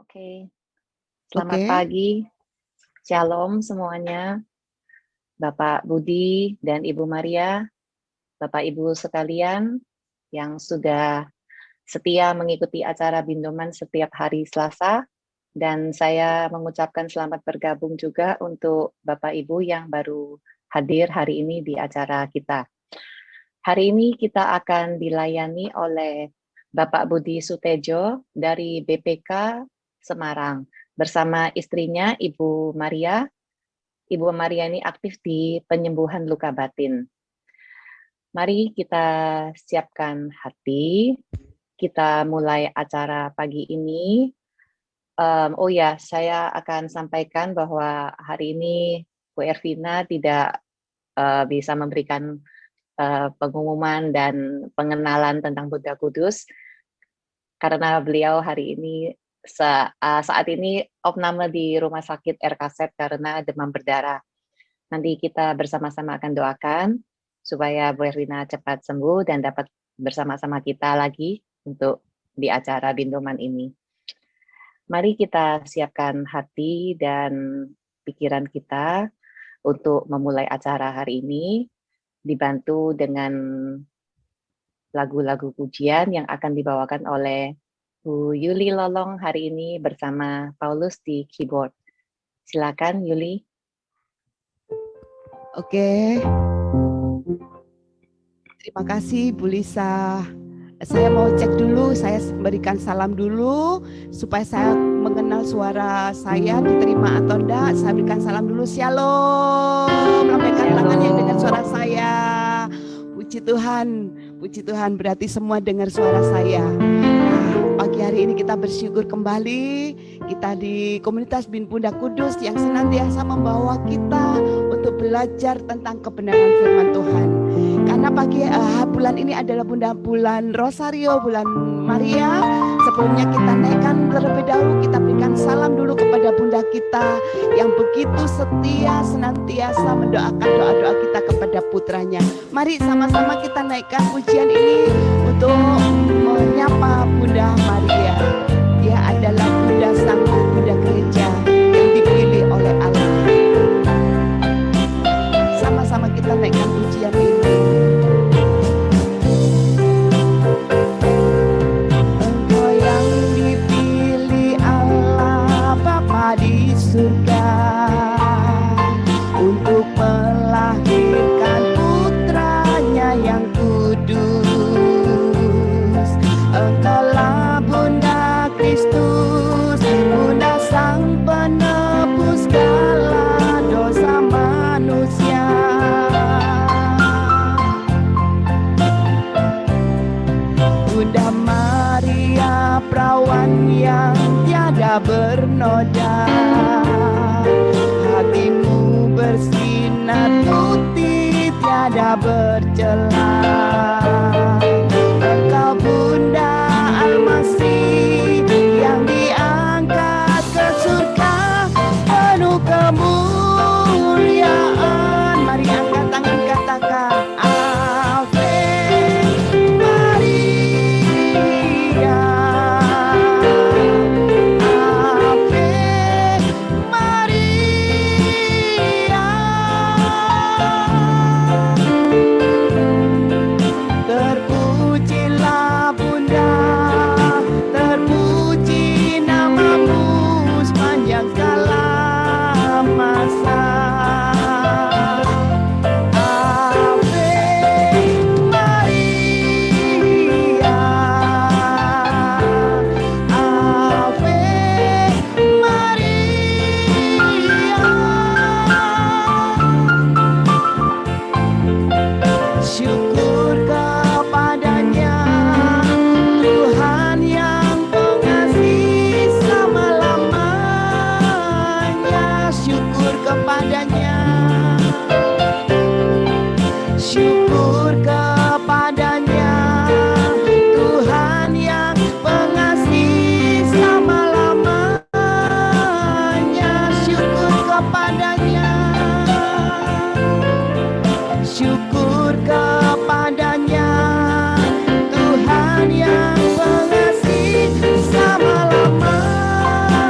Oke, selamat Oke. pagi. Shalom semuanya, Bapak Budi dan Ibu Maria, Bapak Ibu sekalian yang sudah setia mengikuti acara Bindoman setiap hari Selasa, dan saya mengucapkan selamat bergabung juga untuk Bapak Ibu yang baru hadir hari ini di acara kita. Hari ini kita akan dilayani oleh Bapak Budi Sutejo dari BPK Semarang bersama istrinya Ibu Maria. Ibu Maria ini aktif di penyembuhan luka batin. Mari kita siapkan hati, kita mulai acara pagi ini. Oh ya, saya akan sampaikan bahwa hari ini Bu Ervina tidak bisa memberikan pengumuman dan pengenalan tentang Buddha Kudus, karena beliau hari ini saat ini opname di Rumah Sakit RKZ karena demam berdarah. Nanti kita bersama-sama akan doakan supaya Bu Erlina cepat sembuh dan dapat bersama-sama kita lagi untuk di acara Bindoman ini. Mari kita siapkan hati dan pikiran kita untuk memulai acara hari ini, dibantu dengan lagu-lagu pujian yang akan dibawakan oleh Bu Yuli Lolong hari ini bersama Paulus di keyboard. Silakan Yuli. Oke. Terima kasih Bu Lisa. Saya mau cek dulu, saya berikan salam dulu supaya saya mengenal suara saya diterima atau enggak. Saya berikan salam dulu. Shalom. Lambaikan tangannya dengan suara saya. Puji Tuhan berarti semua dengar suara saya. Pagi hari ini kita bersyukur kembali kita di komunitas Bin Bunda Kudus yang senantiasa membawa kita untuk belajar tentang kebenaran firman Tuhan. Karena bulan ini adalah bulan Rosario, bulan Maria. Sebelumnya kita naikkan terlebih dahulu, kita berikan salam dulu kepada Bunda kita yang begitu setia senantiasa mendoakan doa-doa kita kepada putranya. Mari sama-sama kita naikkan pujian ini untuk menyapa Bunda Maria. Dia adalah Bunda Sang Bunda Gereja yang dipilih oleh Allah. Sama-sama kita naikkan pujian ini. Engkau yang dipilih Allah Bapa di surga untuk melahirkan putranya yang kudus. Engkaulah Bunda Kristus, Bunda Sang Penebus segala dosa manusia. Bunda Maria, perawan yang tiada bernoda, hatimu bersinar putih tiada bercela. Engkau Bunda Almasih yang diangkat ke surga penuh kemuliaan. Mari angkat tangan katakan Ave Maria, Ave Maria. Terpujilah Bunda, terpuji namamu sepanjang segala masa. Ave Maria, Ave Maria. Syukur kepadanya Tuhan yang pengasih selama-lamanya. Syukur kepadanya, syukur kepadanya Tuhan yang pengasih selama-lamanya. Syukur kepadanya, syukur kepadanya Tuhan yang pengasih selama-lamanya.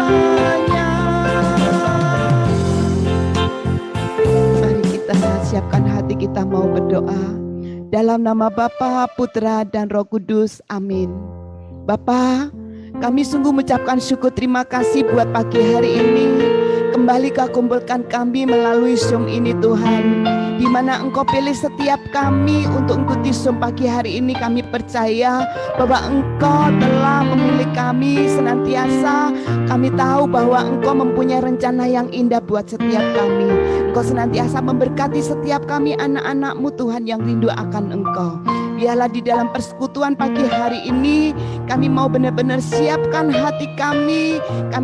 kita mau berdoa. Dalam nama Bapa, Putra, dan Roh Kudus. Amin. Bapa, kami sungguh mengucapkan syukur terima kasih buat pagi hari ini. Kembali Kau kumpulkan kami melalui Zoom ini Tuhan, di mana Engkau pilih setiap kami untuk ikuti Zoom pagi hari ini. Kami percaya bahwa Engkau telah memilih kami senantiasa. Kami tahu bahwa Engkau mempunyai rencana yang indah buat setiap kami. Engkau senantiasa memberkati setiap kami anak-anak-Mu Tuhan yang rindu akan Engkau. Biarlah di dalam persekutuan pagi hari ini kami mau benar-benar siapkan hati kami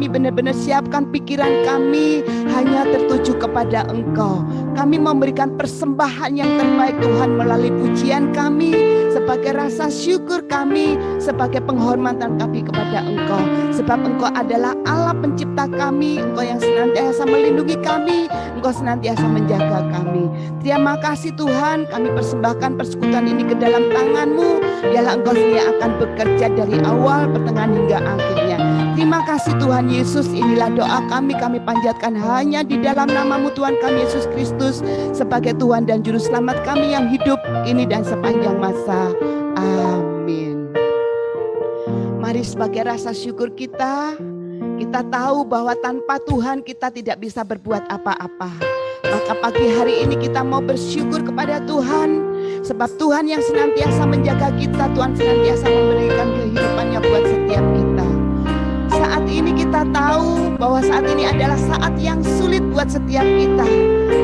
benar-benar siapkan pikiran kami hanya tertuju kepada Engkau. Kami memberikan persembahan yang terbaik Tuhan melalui pujian kami, sebagai rasa syukur kami, sebagai penghormatan kami kepada Engkau. Sebab Engkau adalah Allah pencipta kami, Engkau yang senantiasa melindungi kami, Engkau senantiasa menjaga kami. Terima kasih Tuhan, kami persembahkan persekutuan ini ke dalam tangan-Mu. Biarlah Engkau sendiri akan bekerja dari awal, pertengahan hingga akhirnya. Terima kasih Tuhan Yesus, inilah doa kami panjatkan hanya di dalam nama-Mu Tuhan kami Yesus Kristus, sebagai Tuhan dan Juru Selamat kami yang hidup ini dan sepanjang masa. Amin. Mari sebagai rasa syukur kita tahu bahwa tanpa Tuhan kita tidak bisa berbuat apa-apa. Maka pagi hari ini kita mau bersyukur kepada Tuhan, sebab Tuhan yang senantiasa menjaga kita, Tuhan senantiasa memberikan kehidupannya buat setiap kita. Saat ini kita tahu bahwa saat ini adalah saat yang sulit buat setiap kita.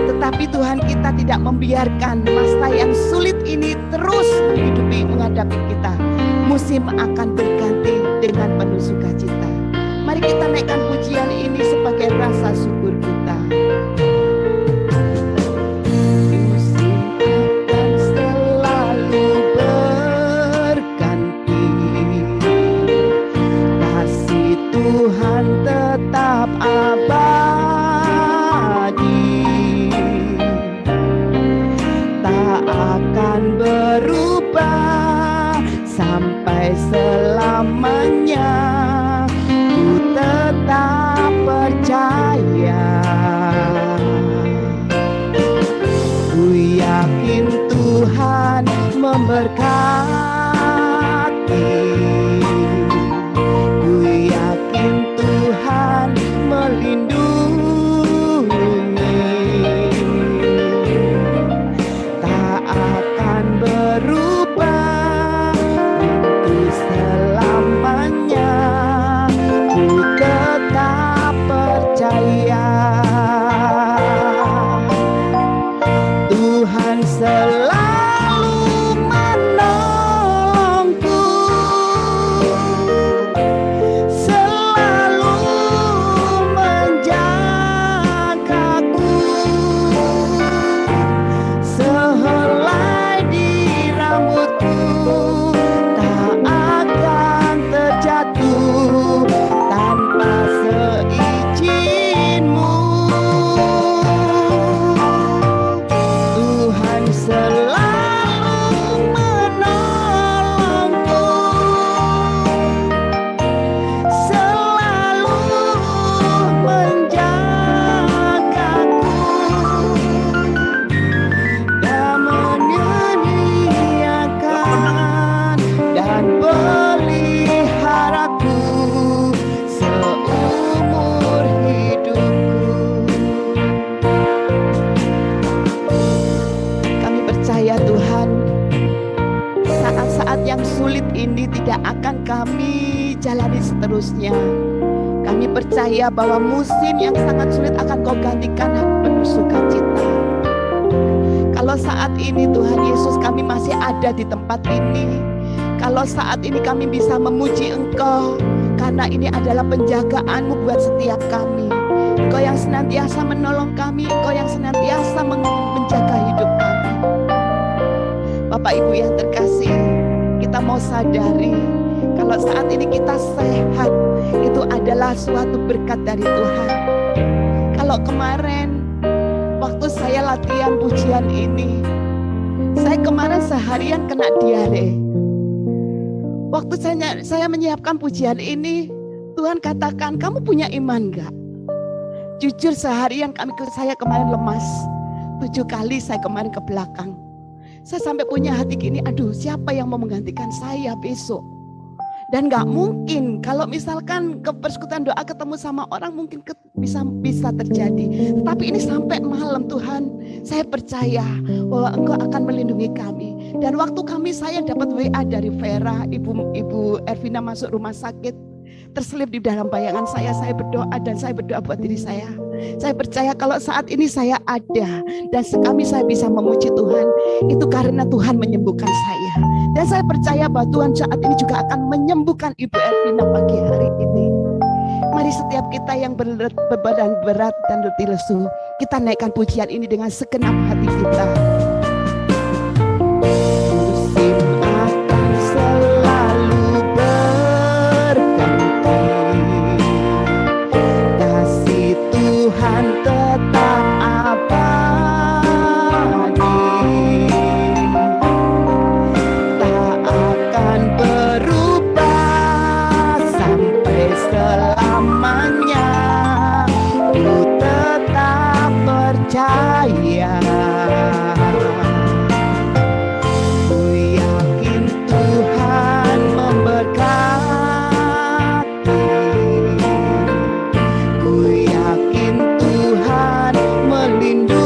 Tetapi Tuhan kita tidak membiarkan masa yang sulit ini terus menghadapi kita. Musim akan berganti dengan penuh sukacita. Mari kita naikkan pujian ini sebagai rasa syukur kita. Tuhan tetap abadi, tak akan berubah sampai selamanya. Ku tetap percaya, ku yakin Tuhan memberkati. Tuhan melindungi, tak akan berubah untuk selamanya. Ku tetap percaya, Tuhan selalu menolongku, kami jalani seterusnya. Kami percaya bahwa musim yang sangat sulit akan Kau gantikan penuh sukacita. Kalau saat ini Tuhan Yesus kami masih ada di tempat ini, kalau saat ini kami bisa memuji Engkau, karena ini adalah penjagaan-Mu buat setiap kami. Engkau yang senantiasa menolong kami, Engkau yang senantiasa menjaga hidup kami. Bapak Ibu yang terkasih, kita mau sadari kalau saat ini kita sehat, itu adalah suatu berkat dari Tuhan. Kalau kemarin waktu saya latihan pujian ini, saya kemarin seharian kena diare. Waktu saya menyiapkan pujian ini, Tuhan katakan, kamu punya iman gak? Jujur seharian saya kemarin lemas. 7 kali saya kemarin ke belakang. Saya sampai punya hati gini, aduh siapa yang mau menggantikan saya besok? Dan nggak mungkin kalau misalkan ke persekutuan doa ketemu sama orang mungkin bisa terjadi. Tetapi ini sampai malam Tuhan, saya percaya bahwa Engkau akan melindungi kami. Dan waktu saya dapat WA dari Vera, Ibu Ervina masuk rumah sakit, terselip di dalam bayangan saya berdoa dan saya berdoa buat diri saya. Saya percaya kalau saat ini saya ada dan saya bisa memuji Tuhan, itu karena Tuhan menyembuhkan saya. Dan saya percaya bahwa Tuhan saat ini juga akan menyembuhkan Ibu Ervina pagi hari ini. Mari setiap kita yang beban berat dan letih lesu, kita naikkan pujian ini dengan segenap hati kita. Musim akan selalu berganti, kasih Tuhan tetap abadi, tak akan berubah sampai selamanya. Ku tetap percaya, ku yakin Tuhan memberkati, ku yakin Tuhan melindungi.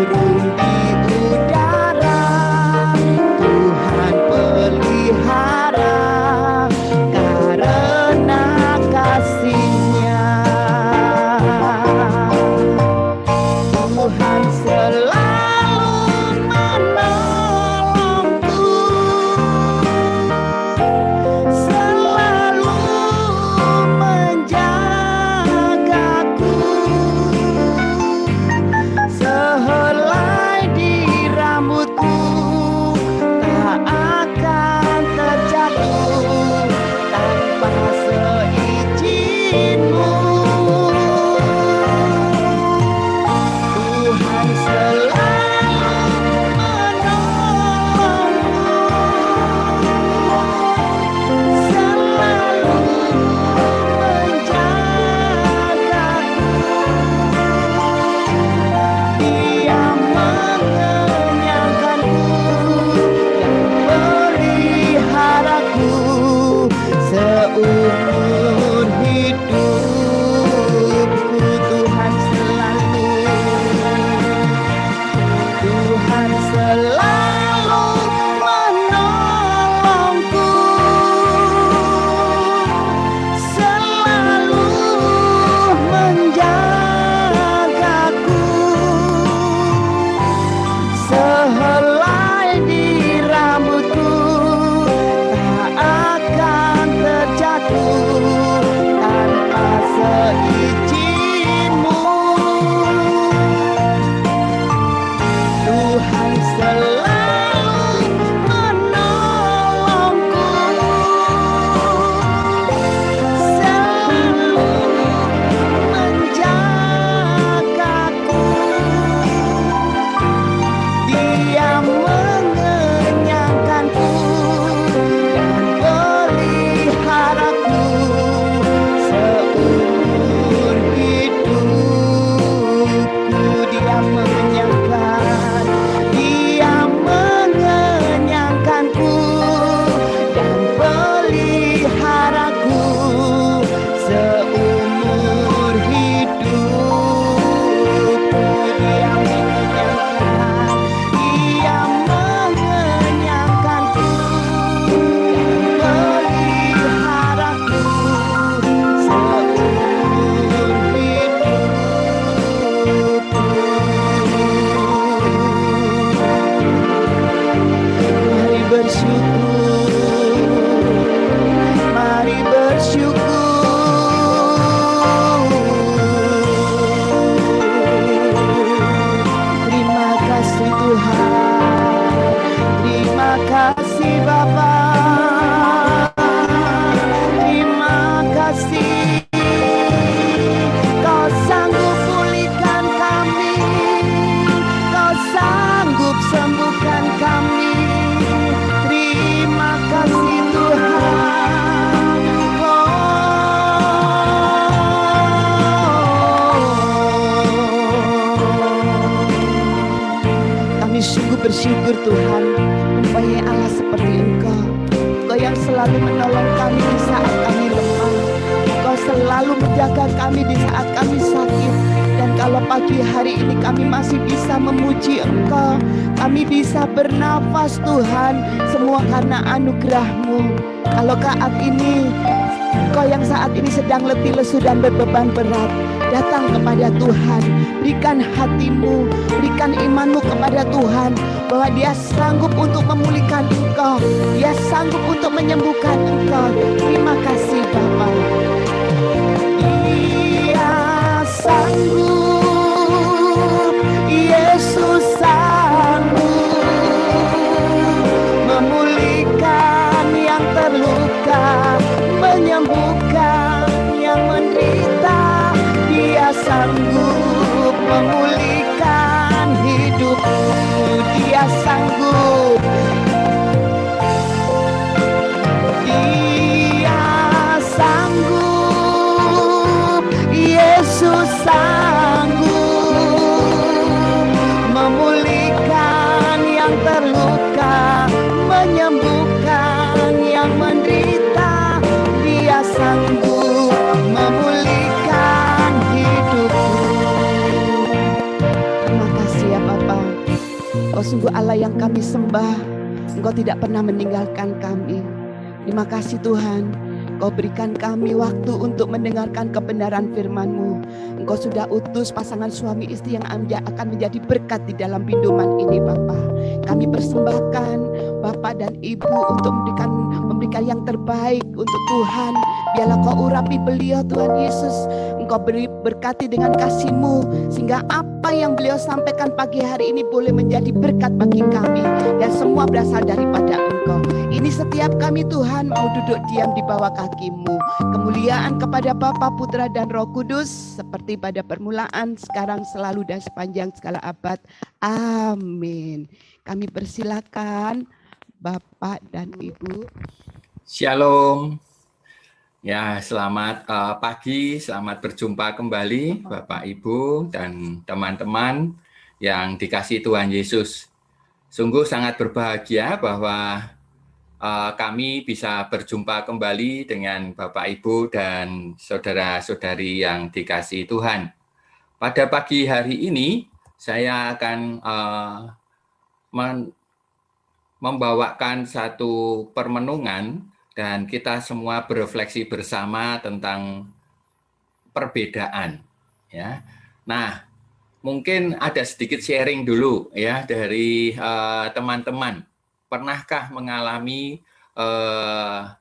Burung di udara Tuhan pelihara, karena kasih-Nya selalu menolong kami di saat kami lemah. Engkau selalu menjaga kami di saat kami sakit. Dan kalau pagi hari ini kami masih bisa memuji Engkau, kami bisa bernafas Tuhan, semua karena anugerah-Mu. Kalau saat ini Engkau yang saat ini sedang letih lesu dan berbeban berat, datang kepada Tuhan, berikan hatimu, berikan imanmu kepada Tuhan, bahwa Dia sanggup untuk memulihkan engkau, Dia sanggup untuk menyembuhkan engkau. Terima kasih Bapa. Dia sanggup, Yesus sanggup memulihkan yang terluka, menyembuhkan yang menderita. Dia sanggup memulihkan hidupmu. Dia sanggup. Dia sanggup. Yesus sanggup memulihkan yang terluka, menyembuhkan yang menderita. Dia sanggup memulihkan hidupku. Terima kasih ya Bapa. Engkau sungguh Allah yang kami sembah. Engkau tidak pernah meninggalkan kami. Terima kasih Tuhan. Engkau berikan kami waktu untuk mendengarkan kebenaran firman-Mu. Engkau sudah utus pasangan suami istri yang akan menjadi berkat di dalam pinduman ini Bapa. Kami persembahkan Bapak dan Ibu untuk memberikan yang terbaik untuk Tuhan. Biarlah Kau urapi beliau Tuhan Yesus. Engkau berkati dengan kasih-Mu, sehingga apa yang beliau sampaikan pagi hari ini boleh menjadi berkat bagi kami. Dan semua berasal daripada Engkau. Ini setiap kami Tuhan mau duduk diam di bawah kaki-Mu. Kemuliaan kepada Bapa, Putra dan Roh Kudus, seperti pada permulaan, sekarang, selalu, dan sepanjang segala abad. Amin. Kami persilakan Bapak dan Ibu. Shalom. Ya, selamat pagi, selamat berjumpa kembali Bapak, Ibu, dan teman-teman yang dikasihi Tuhan Yesus. Sungguh sangat berbahagia bahwa kami bisa berjumpa kembali dengan Bapak, Ibu, dan saudara-saudari yang dikasihi Tuhan. Pada pagi hari ini, saya akan membawakan satu permenungan dan kita semua berefleksi bersama tentang perbedaan. Ya. Nah, mungkin ada sedikit sharing dulu ya dari teman-teman. Pernahkah mengalami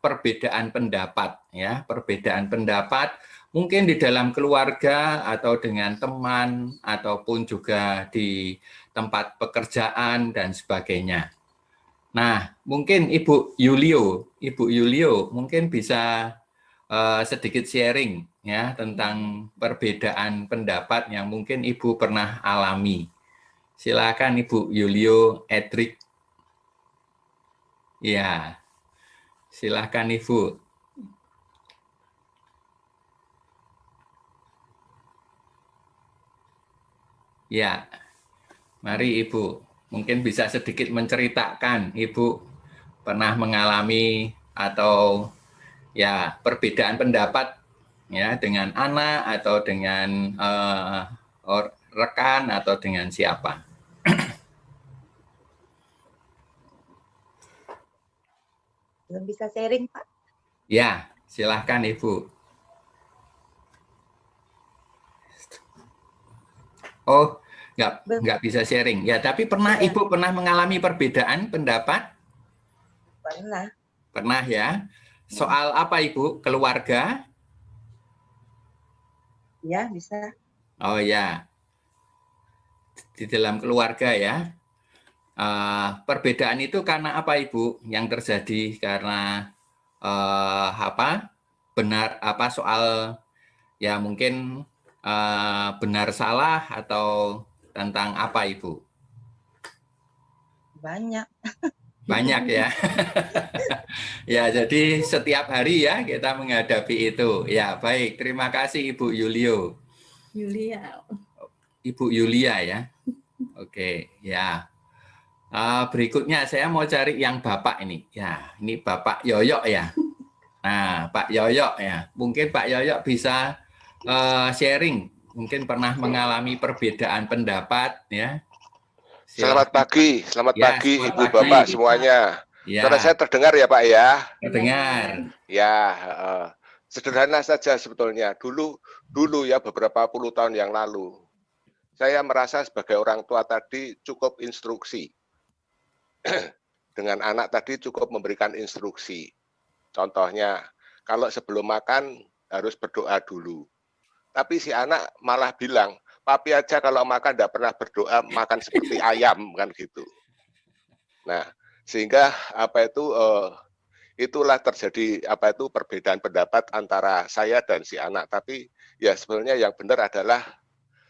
perbedaan pendapat? Ya, perbedaan pendapat mungkin di dalam keluarga atau dengan teman ataupun juga di tempat pekerjaan dan sebagainya. Nah, mungkin Ibu Yulio mungkin bisa sedikit sharing ya tentang perbedaan pendapat yang mungkin Ibu pernah alami. Silakan Ibu Yulio Edric. Ya, silakan Ibu. Ya, mari Ibu. Mungkin bisa sedikit menceritakan Ibu pernah mengalami atau ya perbedaan pendapat ya dengan anak atau dengan rekan atau dengan siapa. Belum bisa sharing, Pak? Ya, silahkan Ibu. Oh, nggak bisa sharing. Ya, tapi pernah ya. Ibu pernah mengalami perbedaan pendapat? Pernah. Pernah ya. Soal apa Ibu? Keluarga? Ya, bisa. Oh ya. Di dalam keluarga ya. Perbedaan itu karena apa Ibu? Yang terjadi karena apa? Benar apa soal ya mungkin benar salah atau tentang apa Ibu? Banyak. Banyak ya. Ya, jadi setiap hari ya kita menghadapi itu. Ya, baik. Terima kasih Ibu Yulio. Yulia. Ibu Yulia ya. Oke, ya. Berikutnya saya mau cari yang Bapak ini. Ya, ini Bapak Yoyo ya. Nah, Pak Yoyo ya. Mungkin Pak Yoyo bisa sharing. Mungkin pernah mengalami perbedaan pendapat ya. Selamat Silakan. selamat Ya, pagi selamat Ibu pagi. Bapak semuanya. Suara Ya, saya terdengar ya Pak ya? terdengar. Ya, sederhana saja sebetulnya. Dulu ya beberapa puluh tahun yang lalu, saya merasa sebagai orang tua tadi cukup instruksi. Dengan anak tadi cukup memberikan instruksi. Contohnya, kalau sebelum makan harus berdoa dulu. Tapi si anak malah bilang, papi aja kalau makan tidak pernah berdoa, makan seperti ayam, kan gitu. Nah, sehingga itulah terjadi perbedaan pendapat antara saya dan si anak. Tapi ya sebenarnya yang benar adalah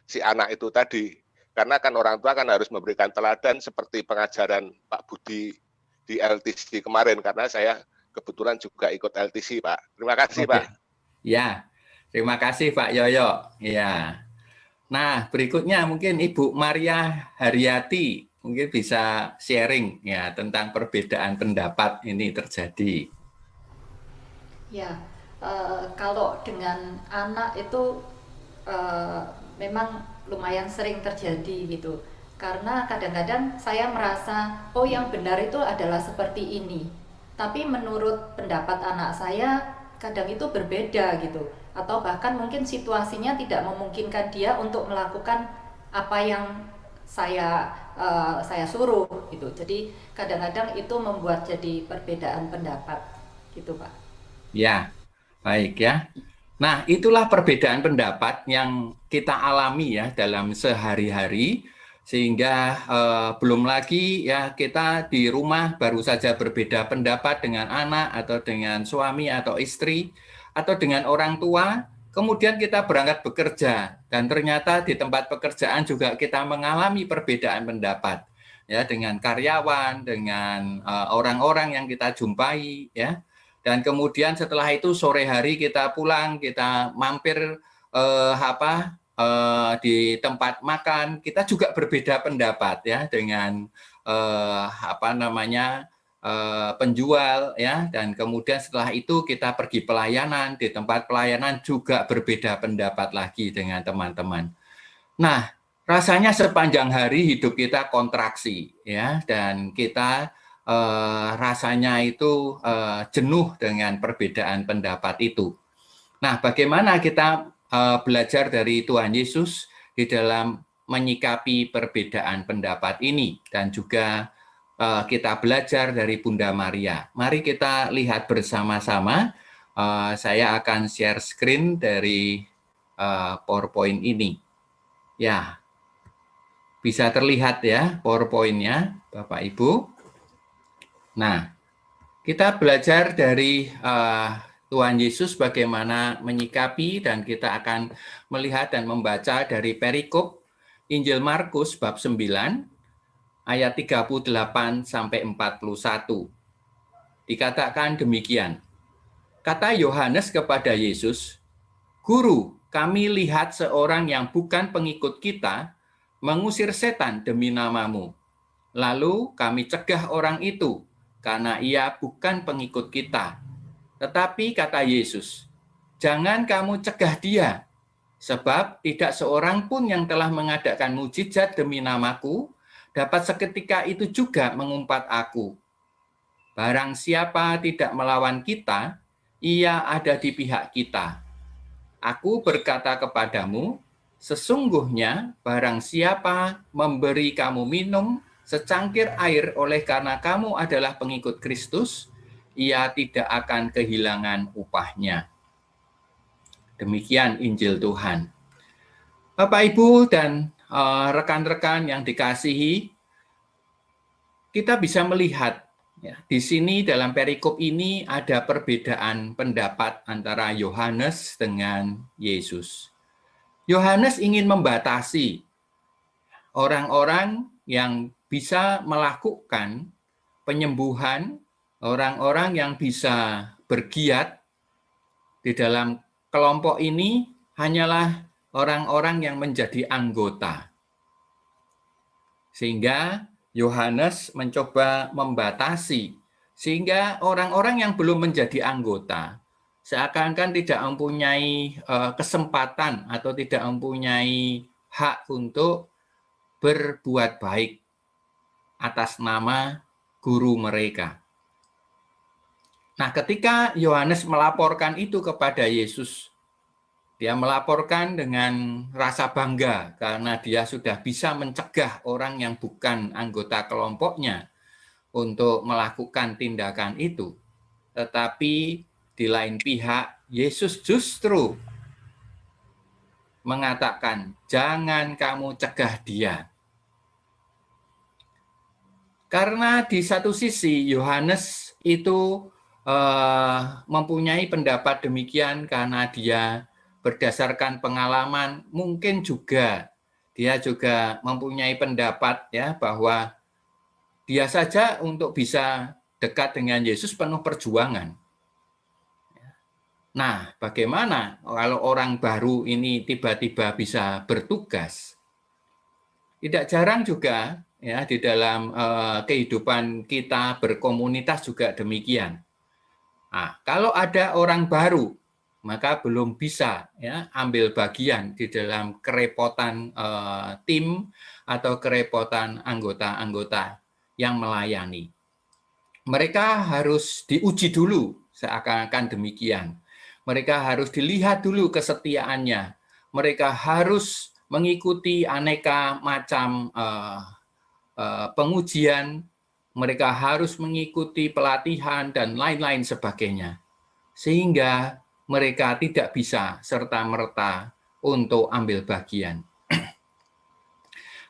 si anak itu tadi. Karena kan orang tua kan harus memberikan teladan seperti pengajaran Pak Budi di LTC kemarin, karena saya kebetulan juga ikut LTC, Pak. Terima kasih, Oke. Pak. Ya, terima kasih Pak Yoyo. Ya. Nah, berikutnya mungkin Ibu Maria Haryati mungkin bisa sharing ya tentang perbedaan pendapat ini terjadi. Ya, kalau dengan anak itu memang lumayan sering terjadi gitu. Karena kadang-kadang saya merasa, oh yang benar itu adalah seperti ini. Tapi menurut pendapat anak saya, kadang itu berbeda gitu. Atau bahkan mungkin situasinya tidak memungkinkan dia untuk melakukan apa yang saya suruh gitu. Jadi kadang-kadang itu membuat jadi perbedaan pendapat gitu, Pak. Ya, baik ya. Nah, itulah perbedaan pendapat yang kita alami ya dalam sehari-hari, sehingga belum lagi ya kita di rumah baru saja berbeda pendapat dengan anak atau dengan suami atau istri atau dengan orang tua, kemudian kita berangkat bekerja dan ternyata di tempat pekerjaan juga kita mengalami perbedaan pendapat ya dengan karyawan, dengan orang-orang yang kita jumpai ya. Dan kemudian setelah itu sore hari kita pulang, kita mampir di tempat makan, kita juga berbeda pendapat ya dengan penjual ya. Dan kemudian setelah itu kita pergi pelayanan, di tempat pelayanan juga berbeda pendapat lagi dengan teman-teman. Nah, rasanya sepanjang hari hidup kita kontraksi ya, dan kita rasanya itu jenuh dengan perbedaan pendapat itu. Nah, bagaimana kita belajar dari Tuhan Yesus di dalam menyikapi perbedaan pendapat ini, dan juga kita belajar dari Bunda Maria. Mari kita lihat bersama-sama. Saya akan share screen dari PowerPoint ini. Ya, bisa terlihat ya PowerPoint-nya, Bapak Ibu. Nah, kita belajar dari Tuhan Yesus bagaimana menyikapi, dan kita akan melihat dan membaca dari perikop Injil Markus bab 9 ayat 38 sampai 41. Dikatakan demikian. Kata Yohanes kepada Yesus, "Guru, kami lihat seorang yang bukan pengikut kita mengusir setan demi namamu. Lalu kami cegah orang itu, karena ia bukan pengikut kita." Tetapi kata Yesus, "Jangan kamu cegah dia, sebab tidak seorang pun yang telah mengadakan mujizat demi namaku dapat seketika itu juga mengumpat aku. Barang siapa tidak melawan kita, ia ada di pihak kita. Aku berkata kepadamu, sesungguhnya barang siapa memberi kamu minum secangkir air oleh karena kamu adalah pengikut Kristus, ia tidak akan kehilangan upahnya." Demikian Injil Tuhan. Bapak, Ibu, dan rekan-rekan yang dikasihi, kita bisa melihat ya, di sini dalam perikop ini ada perbedaan pendapat antara Yohanes dengan Yesus. Yohanes ingin membatasi orang-orang yang bisa melakukan penyembuhan, orang-orang yang bisa bergiat. Di dalam kelompok ini hanyalah orang-orang yang menjadi anggota. Sehingga Yohanes mencoba membatasi sehingga orang-orang yang belum menjadi anggota seakan-akan tidak mempunyai kesempatan atau tidak mempunyai hak untuk berbuat baik atas nama guru mereka. Nah, ketika Yohanes melaporkan itu kepada Yesus, dia melaporkan dengan rasa bangga karena dia sudah bisa mencegah orang yang bukan anggota kelompoknya untuk melakukan tindakan itu. Tetapi di lain pihak, Yesus justru mengatakan, jangan kamu cegah dia. Karena di satu sisi Yohanes itu mempunyai pendapat demikian karena dia berdasarkan pengalaman, mungkin juga dia juga mempunyai pendapat ya bahwa dia saja untuk bisa dekat dengan Yesus penuh perjuangan. Nah, bagaimana kalau orang baru ini tiba-tiba bisa bertugas? Tidak jarang juga ya di dalam kehidupan kita berkomunitas juga demikian. Nah, kalau ada orang baru, maka belum bisa ya ambil bagian di dalam kerepotan tim atau kerepotan anggota-anggota yang melayani. Mereka harus diuji dulu, seakan-akan demikian. Mereka harus dilihat dulu kesetiaannya. Mereka harus mengikuti aneka macam pengujian. Mereka harus mengikuti pelatihan dan lain-lain sebagainya. Sehingga mereka tidak bisa serta-merta untuk ambil bagian.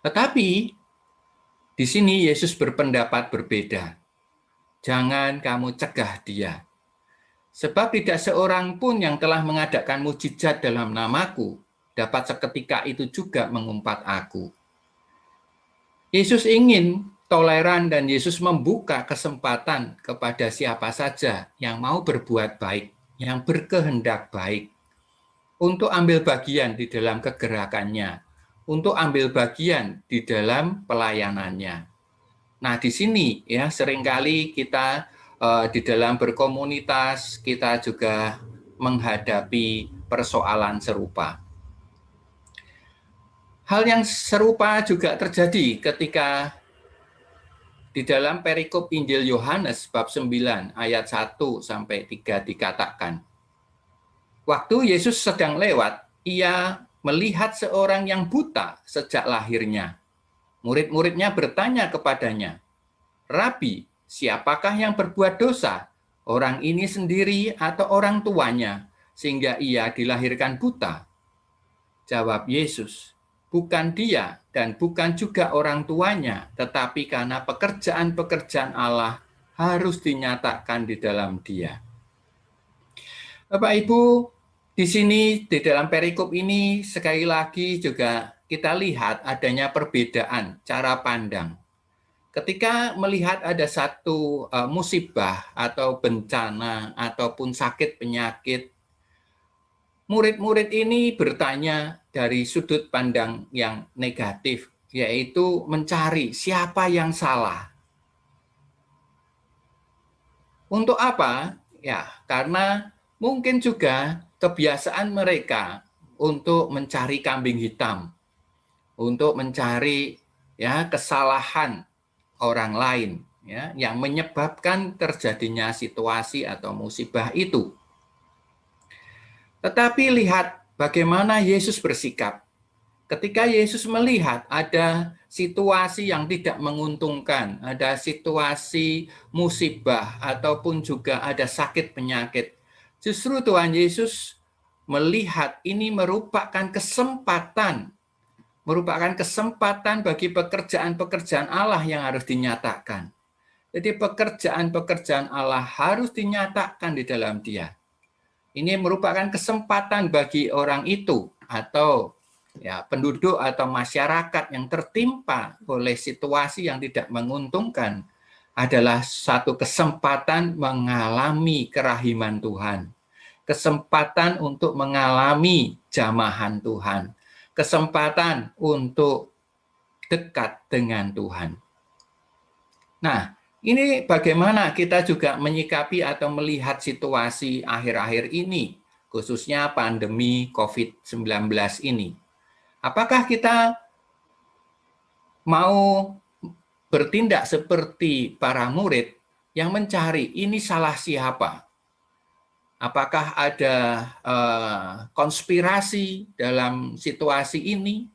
Tetapi di sini Yesus berpendapat berbeda. Jangan kamu cegah dia. Sebab tidak seorang pun yang telah mengadakan mujizat dalam namaku dapat seketika itu juga mengumpat aku. Yesus ingin toleran dan Yesus membuka kesempatan kepada siapa saja yang mau berbuat baik, yang berkehendak baik, untuk ambil bagian di dalam kegerakannya, untuk ambil bagian di dalam pelayanannya. Nah, di sini ya seringkali kita di dalam berkomunitas kita juga menghadapi persoalan serupa. Hal yang serupa juga terjadi ketika di dalam perikop Injil Yohanes bab 9 ayat 1 sampai 3 dikatakan, waktu Yesus sedang lewat, ia melihat seorang yang buta sejak lahirnya. Murid-muridnya bertanya kepadanya, Rabi, siapakah yang berbuat dosa? Orang ini sendiri atau orang tuanya, sehingga ia dilahirkan buta? Jawab Yesus, bukan dia dan bukan juga orang tuanya, tetapi karena pekerjaan-pekerjaan Allah harus dinyatakan di dalam dia. Bapak Ibu, di sini di dalam perikop ini sekali lagi juga kita lihat adanya perbedaan cara pandang. Ketika melihat ada satu musibah atau bencana ataupun sakit penyakit, murid-murid ini bertanya dari sudut pandang yang negatif, yaitu mencari siapa yang salah. Untuk apa? Ya, karena mungkin juga kebiasaan mereka untuk mencari kambing hitam, untuk mencari ya kesalahan orang lain ya yang menyebabkan terjadinya situasi atau musibah itu. Tetapi lihat bagaimana Yesus bersikap. Ketika Yesus melihat ada situasi yang tidak menguntungkan, ada situasi musibah ataupun juga ada sakit penyakit, justru Tuhan Yesus melihat ini merupakan kesempatan bagi pekerjaan-pekerjaan Allah yang harus dinyatakan. Jadi pekerjaan-pekerjaan Allah harus dinyatakan di dalam dia. Ini merupakan kesempatan bagi orang itu atau ya penduduk atau masyarakat yang tertimpa oleh situasi yang tidak menguntungkan adalah satu kesempatan mengalami kerahiman Tuhan. Kesempatan untuk mengalami jamahan Tuhan. Kesempatan untuk dekat dengan Tuhan. Nah, ini bagaimana kita juga menyikapi atau melihat situasi akhir-akhir ini, khususnya pandemi COVID-19 ini. Apakah kita mau bertindak seperti para murid yang mencari ini salah siapa? Apakah ada konspirasi dalam situasi ini?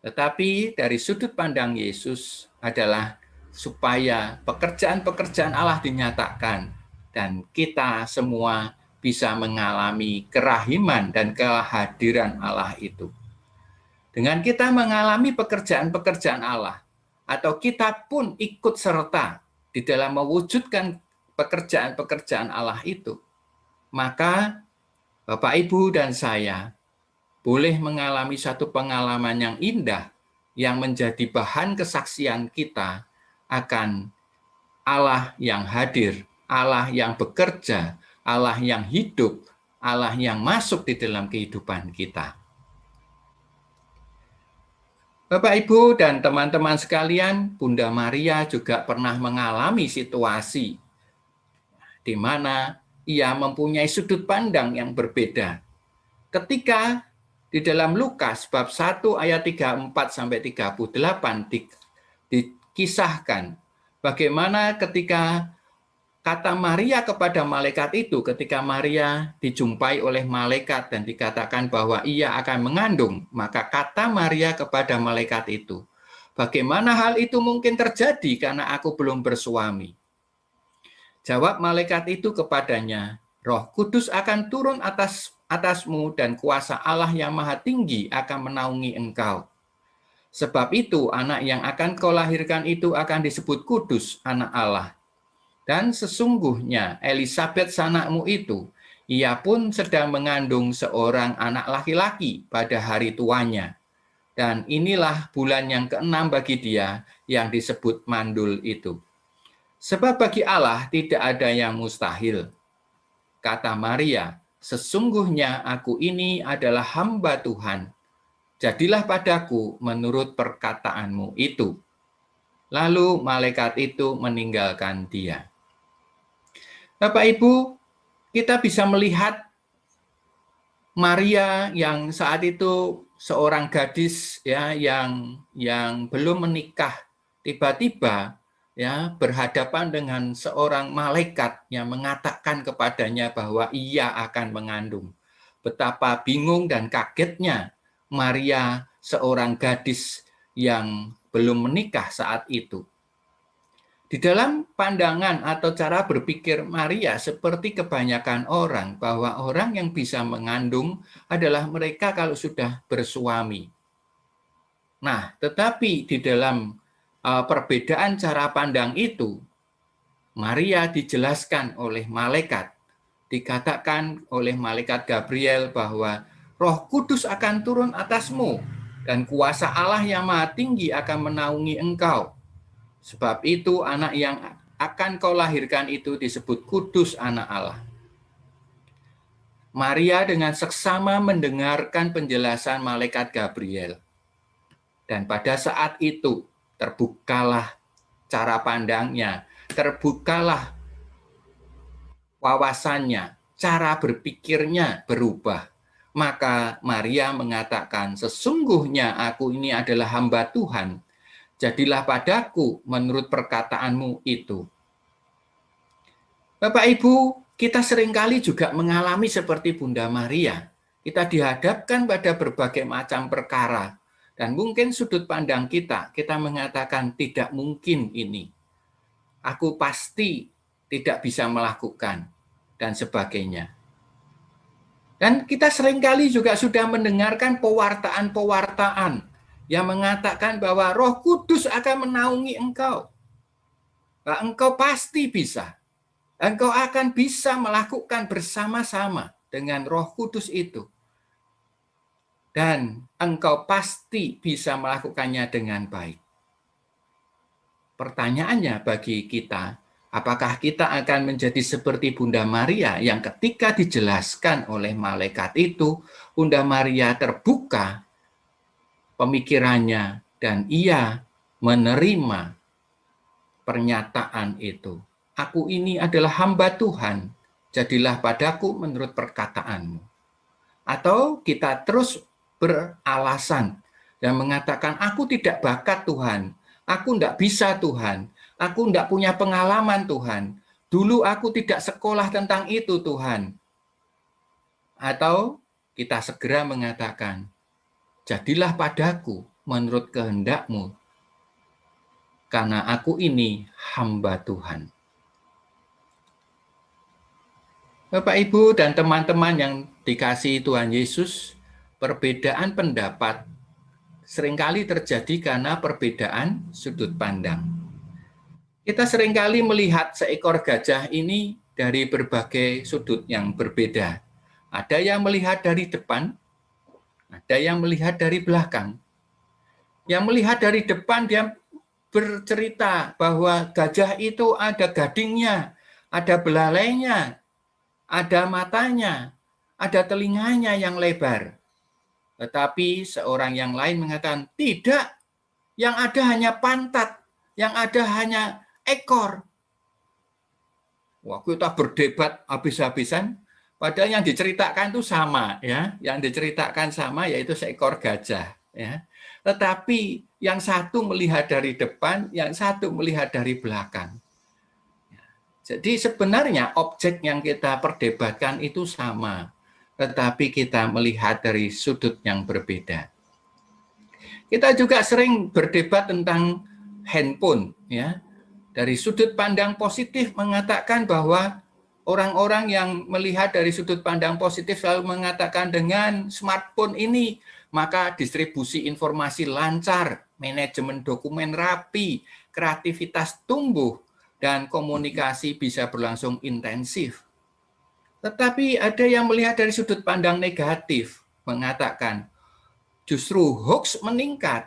Tetapi dari sudut pandang Yesus adalah supaya pekerjaan-pekerjaan Allah dinyatakan dan kita semua bisa mengalami kerahiman dan kehadiran Allah itu. Dengan kita mengalami pekerjaan-pekerjaan Allah, atau kita pun ikut serta di dalam mewujudkan pekerjaan-pekerjaan Allah itu, maka Bapak, Ibu, dan saya boleh mengalami satu pengalaman yang indah yang menjadi bahan kesaksian kita akan Allah yang hadir, Allah yang bekerja, Allah yang hidup, Allah yang masuk di dalam kehidupan kita. Bapak, Ibu, dan teman-teman sekalian, Bunda Maria juga pernah mengalami situasi di mana ia mempunyai sudut pandang yang berbeda. Ketika di dalam Lukas bab 1 ayat 34 sampai 38 dikisahkan bagaimana ketika kata Maria kepada malaikat itu, ketika Maria dijumpai oleh malaikat dan dikatakan bahwa ia akan mengandung, maka kata Maria kepada malaikat itu, bagaimana hal itu mungkin terjadi karena aku belum bersuami? Jawab malaikat itu kepadanya, Roh Kudus akan turun atasmu dan kuasa Allah yang Maha Tinggi akan menaungi engkau. Sebab itu anak yang akan kau lahirkan itu akan disebut kudus, anak Allah. Dan sesungguhnya Elisabet sanakmu itu, ia pun sedang mengandung seorang anak laki-laki pada hari tuanya. Dan inilah bulan yang ke-6 bagi dia yang disebut mandul itu. Sebab bagi Allah tidak ada yang mustahil. Kata Maria, sesungguhnya aku ini adalah hamba Tuhan. Jadilah padaku menurut perkataanmu itu. Lalu malaikat itu meninggalkan dia. Bapak, Ibu, kita bisa melihat Maria yang saat itu seorang gadis ya yang belum menikah, tiba-tiba ya berhadapan dengan seorang malaikat yang mengatakan kepadanya bahwa ia akan mengandung. Betapa bingung dan kagetnya Maria, seorang gadis yang belum menikah saat itu. Di dalam pandangan atau cara berpikir Maria seperti kebanyakan orang, bahwa orang yang bisa mengandung adalah mereka kalau sudah bersuami. Nah, tetapi di dalam perbedaan cara pandang itu, Maria dijelaskan oleh malaikat, dikatakan oleh malaikat Gabriel bahwa Roh Kudus akan turun atasmu dan kuasa Allah yang Maha Tinggi akan menaungi engkau. Sebab itu anak yang akan kau lahirkan itu disebut kudus, anak Allah. Maria dengan seksama mendengarkan penjelasan malaikat Gabriel. Dan pada saat itu terbukalah cara pandangnya, terbukalah wawasannya, cara berpikirnya berubah. Maka Maria mengatakan, sesungguhnya aku ini adalah hamba Tuhan. Jadilah padaku menurut perkataanmu itu. Bapak, Ibu, kita seringkali juga mengalami seperti Bunda Maria. Kita dihadapkan pada berbagai macam perkara. Dan mungkin sudut pandang kita mengatakan tidak mungkin ini. Aku pasti tidak bisa melakukan, dan sebagainya. Dan kita seringkali juga sudah mendengarkan pewartaan-pewartaan yang mengatakan bahwa Roh Kudus akan menaungi engkau. Engkau pasti bisa. Engkau akan bisa melakukan bersama-sama dengan Roh Kudus itu. Dan engkau pasti bisa melakukannya dengan baik. Pertanyaannya bagi kita, apakah kita akan menjadi seperti Bunda Maria yang ketika dijelaskan oleh malaikat itu, Bunda Maria terbuka pemikirannya dan ia menerima pernyataan itu. Aku ini adalah hamba Tuhan, jadilah padaku menurut perkataanmu. Atau kita terus beralasan dan mengatakan, aku tidak bakat Tuhan, aku tidak bisa Tuhan, aku tidak punya pengalaman Tuhan, dulu aku tidak sekolah tentang itu Tuhan. Atau kita segera mengatakan, jadilah padaku menurut kehendak-Mu, karena aku ini hamba Tuhan. Bapak, Ibu, dan teman-teman yang dikasihi Tuhan Yesus, perbedaan pendapat seringkali terjadi karena perbedaan sudut pandang. Kita seringkali melihat seekor gajah ini dari berbagai sudut yang berbeda. Ada yang melihat dari depan, ada yang melihat dari belakang. Yang melihat dari depan, dia bercerita bahwa gajah itu ada gadingnya, ada belalainya, ada matanya, ada telinganya yang lebar. Tetapi seorang yang lain mengatakan, tidak, yang ada hanya pantat, yang ada hanya ekor. Wah, kita berdebat habis-habisan, padahal yang diceritakan itu sama, ya. Yang diceritakan sama yaitu seekor gajah, ya. Tetapi yang satu melihat dari depan, yang satu melihat dari belakang. Jadi sebenarnya objek yang kita perdebatkan itu sama, tetapi kita melihat dari sudut yang berbeda. Kita juga sering berdebat tentang handphone, ya. Dari sudut pandang positif mengatakan bahwa orang-orang yang melihat dari sudut pandang positif selalu mengatakan dengan smartphone ini maka distribusi informasi lancar, manajemen dokumen rapi, kreativitas tumbuh, dan komunikasi bisa berlangsung intensif. Tetapi ada yang melihat dari sudut pandang negatif, mengatakan justru hoax meningkat,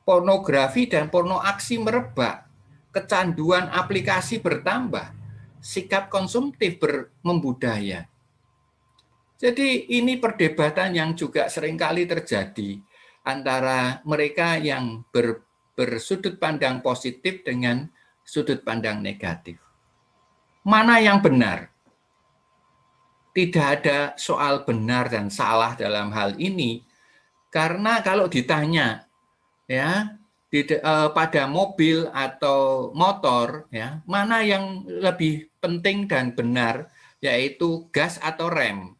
pornografi dan porno aksi merebak, kecanduan aplikasi bertambah, sikap konsumtif membudaya. Jadi ini perdebatan yang juga seringkali terjadi antara mereka yang bersudut pandang positif dengan sudut pandang negatif. Mana yang benar? Tidak ada soal benar dan salah dalam hal ini, karena kalau ditanya, ya, pada mobil atau motor, ya, mana yang lebih penting dan benar, yaitu gas atau rem.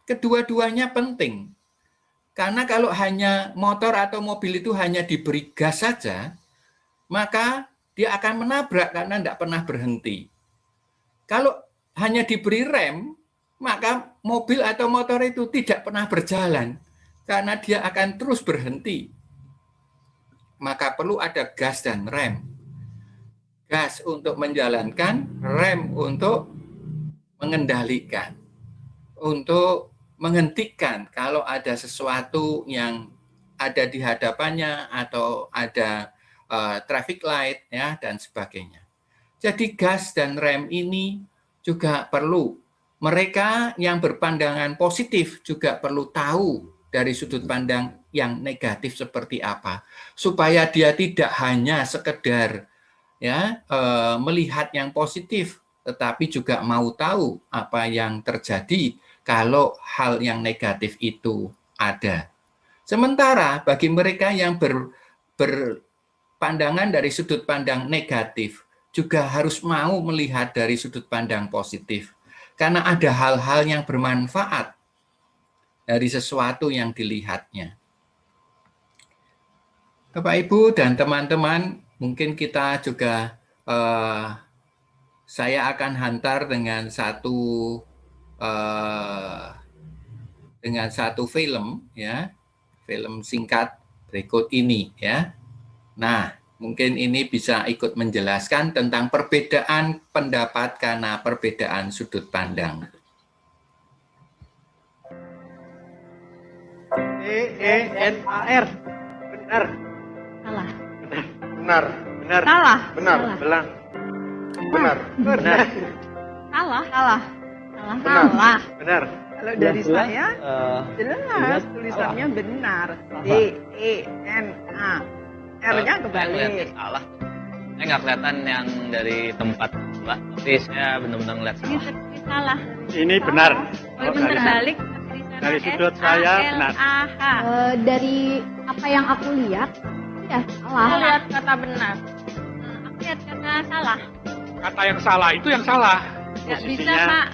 Kedua-duanya penting, karena kalau hanya motor atau mobil itu hanya diberi gas saja, maka dia akan menabrak karena tidak pernah berhenti. Kalau hanya diberi rem, maka mobil atau motor itu tidak pernah berjalan, karena dia akan terus berhenti. Maka perlu ada gas dan rem. Gas untuk menjalankan, rem untuk mengendalikan, untuk menghentikan kalau ada sesuatu yang ada di hadapannya atau ada traffic light, ya, dan sebagainya. Jadi gas dan rem ini juga perlu. Mereka yang berpandangan positif juga perlu tahu dari sudut pandang yang negatif seperti apa, supaya dia tidak hanya sekedar, ya, melihat yang positif, tetapi juga mau tahu apa yang terjadi kalau hal yang negatif itu ada. Sementara bagi mereka yang berpandangan dari sudut pandang negatif, juga harus mau melihat dari sudut pandang positif. Karena ada hal-hal yang bermanfaat dari sesuatu yang dilihatnya. Bapak, Ibu, dan teman-teman, mungkin kita juga, saya akan hantar dengan satu film, ya, film singkat berikut ini, ya. Nah, mungkin ini bisa ikut menjelaskan tentang perbedaan pendapat karena perbedaan sudut pandang. ENAR. Benar. Salah. Benar. Benar. Salah. Benar. Salah. Benar. Benar. Benar. Salah. Salah. Salah. Benar. Salah. Benar. Kalau dari saya jelas tulisannya benar. D E N A. R-nya Saya kebalik. ngeliatnya salah. Saya nggak kelihatan yang dari tempat sebelah, tapi saya benar-benar ngeliat Ini salah. seperti salah. Ini benar. Oh, bener balik. Dari sudut saya benar. Dari apa yang aku lihat, ya salah. Aku lihat kata benar. Aku lihat kata salah. Kata yang salah itu yang salah. Nggak bisa, Posisinya- Pak.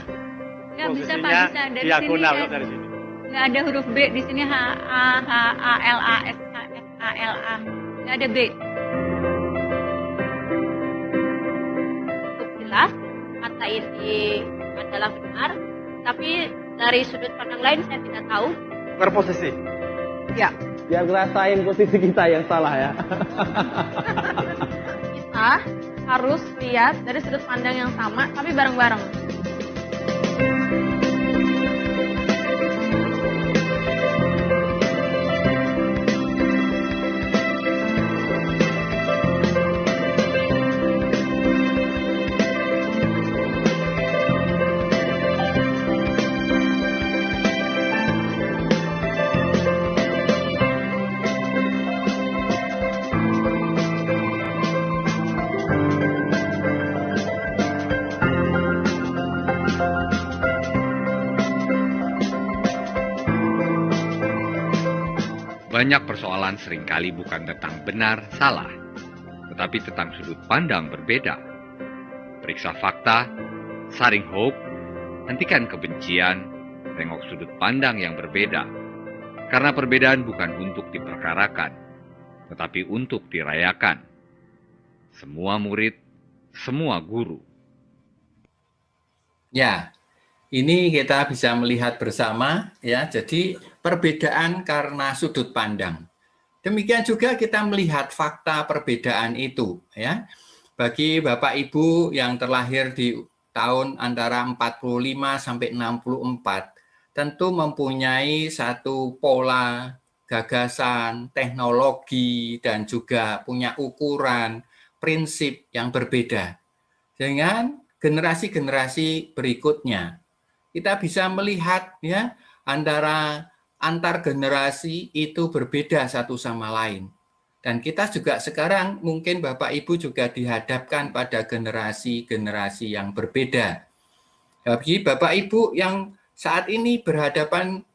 Nggak bisa, Pak. posisinya Bisa. Dari diagonal sini kok dari sini. nggak ada huruf B. Di sini H, A, H, A, L, A, S, H, S, A, L, A. Nggak ada B. Untuk jelas, kata ini adalah benar. Tapi dari sudut pandang lain saya tidak tahu. Tukar posisi. Biar ngerasain posisi kita yang salah ya. Kita harus lihat dari sudut pandang yang sama, tapi bareng-bareng. Banyak persoalan seringkali bukan tentang benar salah, tetapi tentang sudut pandang berbeda. Periksa fakta, saring hope, hentikan kebencian, tengok sudut pandang yang berbeda. Karena perbedaan bukan untuk diperkarakan, tetapi untuk dirayakan. Semua murid, semua guru. Ya, ini kita bisa melihat bersama ya. Jadi perbedaan karena sudut pandang. Demikian juga kita melihat fakta perbedaan itu ya. Bagi Bapak Ibu yang terlahir di tahun antara 45 sampai 64 tentu mempunyai satu pola gagasan, teknologi dan juga punya ukuran, prinsip yang berbeda dengan generasi-generasi berikutnya. Kita bisa melihat ya antara antar generasi itu berbeda satu sama lain. Dan kita juga sekarang mungkin Bapak Ibu juga dihadapkan pada generasi-generasi yang berbeda. Bagi Bapak Ibu yang saat ini berhadapan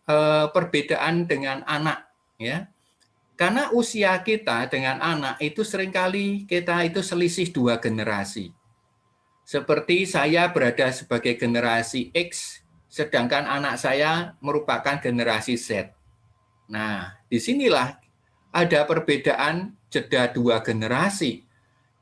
perbedaan dengan anak ya. Karena usia kita dengan anak itu seringkali kita itu selisih 2 generasi. Seperti saya berada sebagai generasi X, sedangkan anak saya merupakan generasi Z. Nah, disinilah ada perbedaan jeda 2 generasi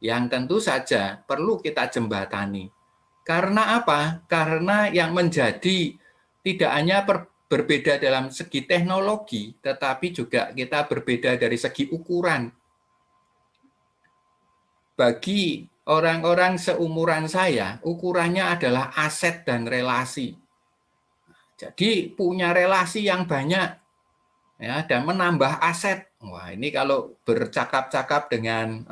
yang tentu saja perlu kita jembatani. Karena apa? Karena yang menjadi tidak hanya berbeda dalam segi teknologi, tetapi juga kita berbeda dari segi ukuran. Bagi orang-orang seumuran saya, ukurannya adalah aset dan relasi. Jadi punya relasi yang banyak ya dan menambah aset. Wah, ini kalau bercakap-cakap dengan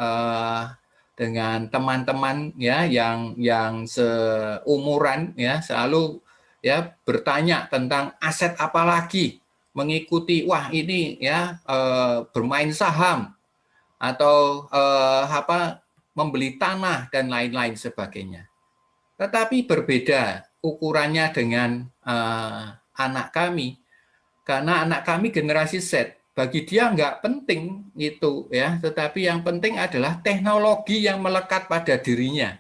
teman-teman ya yang seumuran ya selalu ya bertanya tentang aset apa lagi, mengikuti wah ini ya bermain saham atau membeli tanah dan lain-lain sebagainya. Tetapi berbeda ukurannya dengan anak kami, karena anak kami generasi Z, bagi dia nggak penting itu ya, tetapi yang penting adalah teknologi yang melekat pada dirinya.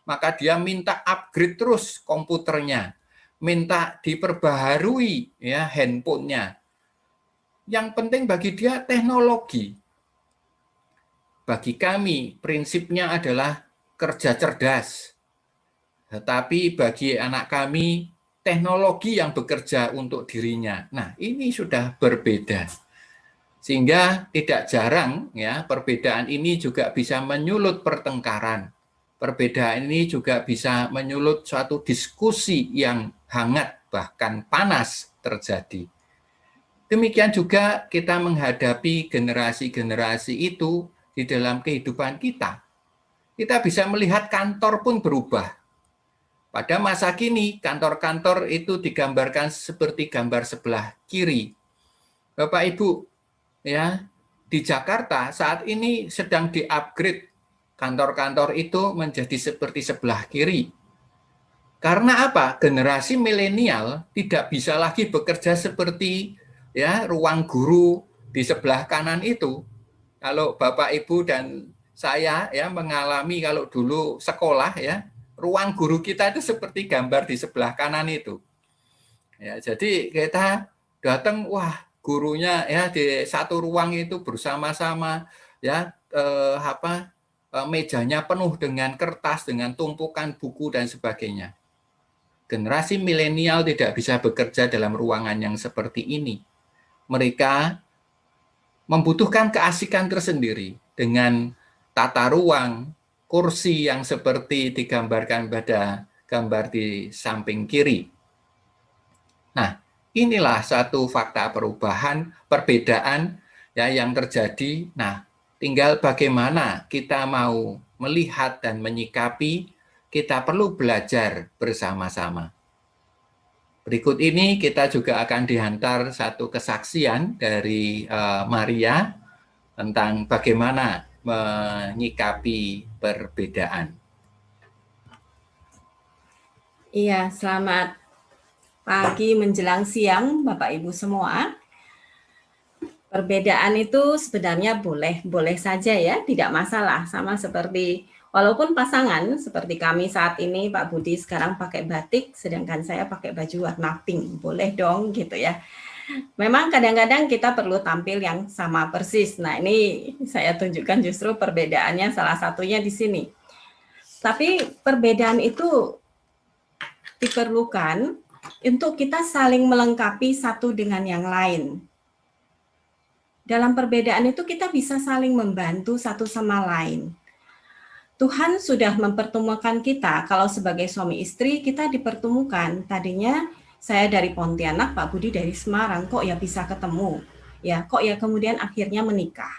Maka dia minta upgrade terus komputernya, minta diperbaharui ya handphonenya. Yang penting bagi dia teknologi. Bagi kami prinsipnya adalah kerja cerdas. Tetapi bagi anak kami, teknologi yang bekerja untuk dirinya. Nah, ini sudah berbeda. Sehingga tidak jarang ya perbedaan ini juga bisa menyulut pertengkaran. Perbedaan ini juga bisa menyulut suatu diskusi yang hangat bahkan panas terjadi. Demikian juga kita menghadapi generasi-generasi itu di dalam kehidupan kita. Kita bisa melihat kantor pun berubah. Pada masa kini, kantor-kantor itu digambarkan seperti gambar sebelah kiri. Bapak Ibu, ya, di Jakarta saat ini sedang di-upgrade kantor-kantor itu menjadi seperti sebelah kiri. Karena apa? Generasi milenial tidak bisa lagi bekerja seperti ya ruang guru di sebelah kanan itu. Kalau Bapak Ibu dan saya ya mengalami kalau dulu sekolah ya, ruang guru kita itu seperti gambar di sebelah kanan itu. Ya, jadi kita datang, wah gurunya ya di satu ruang itu bersama-sama ya mejanya penuh dengan kertas, dengan tumpukan buku dan sebagainya. Generasi milenial tidak bisa bekerja dalam ruangan yang seperti ini. Mereka membutuhkan keasikan tersendiri dengan tata ruang, kursi yang seperti digambarkan pada gambar di samping kiri. Nah, inilah satu fakta perubahan, perbedaan ya yang terjadi. Nah, tinggal bagaimana kita mau melihat dan menyikapi. Kita perlu belajar bersama-sama. Berikut ini kita juga akan dihantar satu kesaksian dari Maria tentang bagaimana menyikapi perbedaan. Iya, selamat pagi menjelang siang Bapak Ibu semua. Perbedaan itu sebenarnya boleh saja ya, tidak masalah. Sama seperti walaupun pasangan seperti kami saat ini, Pak Budi sekarang pakai batik, sedangkan saya pakai baju warna pink. Boleh dong gitu ya. Memang kadang-kadang kita perlu tampil yang sama persis. Nah ini saya tunjukkan justru perbedaannya salah satunya di sini. Tapi perbedaan itu diperlukan untuk kita saling melengkapi satu dengan yang lain. Dalam perbedaan itu kita bisa saling membantu satu sama lain. Tuhan sudah mempertemukan kita, kalau sebagai suami istri kita dipertemukan. Tadinya saya dari Pontianak, Pak Budi dari Semarang, kok ya bisa ketemu? Ya, kok ya kemudian akhirnya menikah.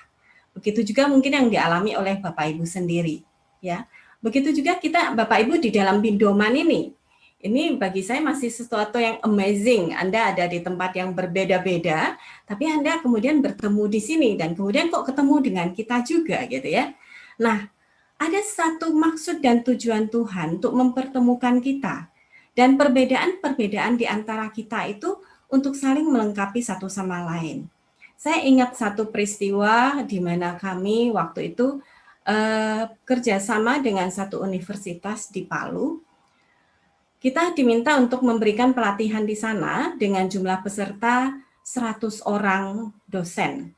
Begitu juga mungkin yang dialami oleh Bapak Ibu sendiri, ya. Begitu juga kita Bapak Ibu di dalam bindoman ini. Ini bagi saya masih sesuatu yang amazing. Anda ada di tempat yang berbeda-beda, tapi Anda kemudian bertemu di sini dan kemudian kok ketemu dengan kita juga gitu ya. Nah, ada satu maksud dan tujuan Tuhan untuk mempertemukan kita. Dan perbedaan-perbedaan di antara kita itu untuk saling melengkapi satu sama lain. Saya ingat satu peristiwa di mana kami waktu itu kerjasama dengan satu universitas di Palu. Kita diminta untuk memberikan pelatihan di sana dengan jumlah peserta 100 orang dosen.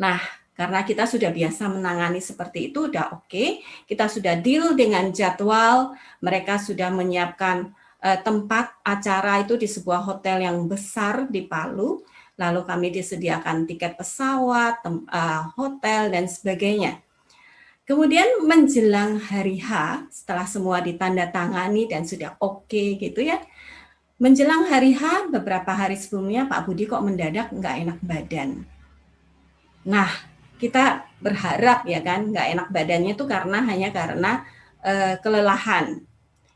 Nah, karena kita sudah biasa menangani seperti itu, udah oke. Kita sudah deal dengan jadwal, mereka sudah menyiapkan tempat acara itu di sebuah hotel yang besar di Palu. Lalu kami disediakan tiket pesawat, hotel, dan sebagainya. Kemudian menjelang hari H, setelah semua ditandatangani dan sudah oke gitu ya, menjelang hari H, beberapa hari sebelumnya Pak Budi kok mendadak nggak enak badan. Nah, kita berharap ya kan nggak enak badannya itu hanya karena kelelahan.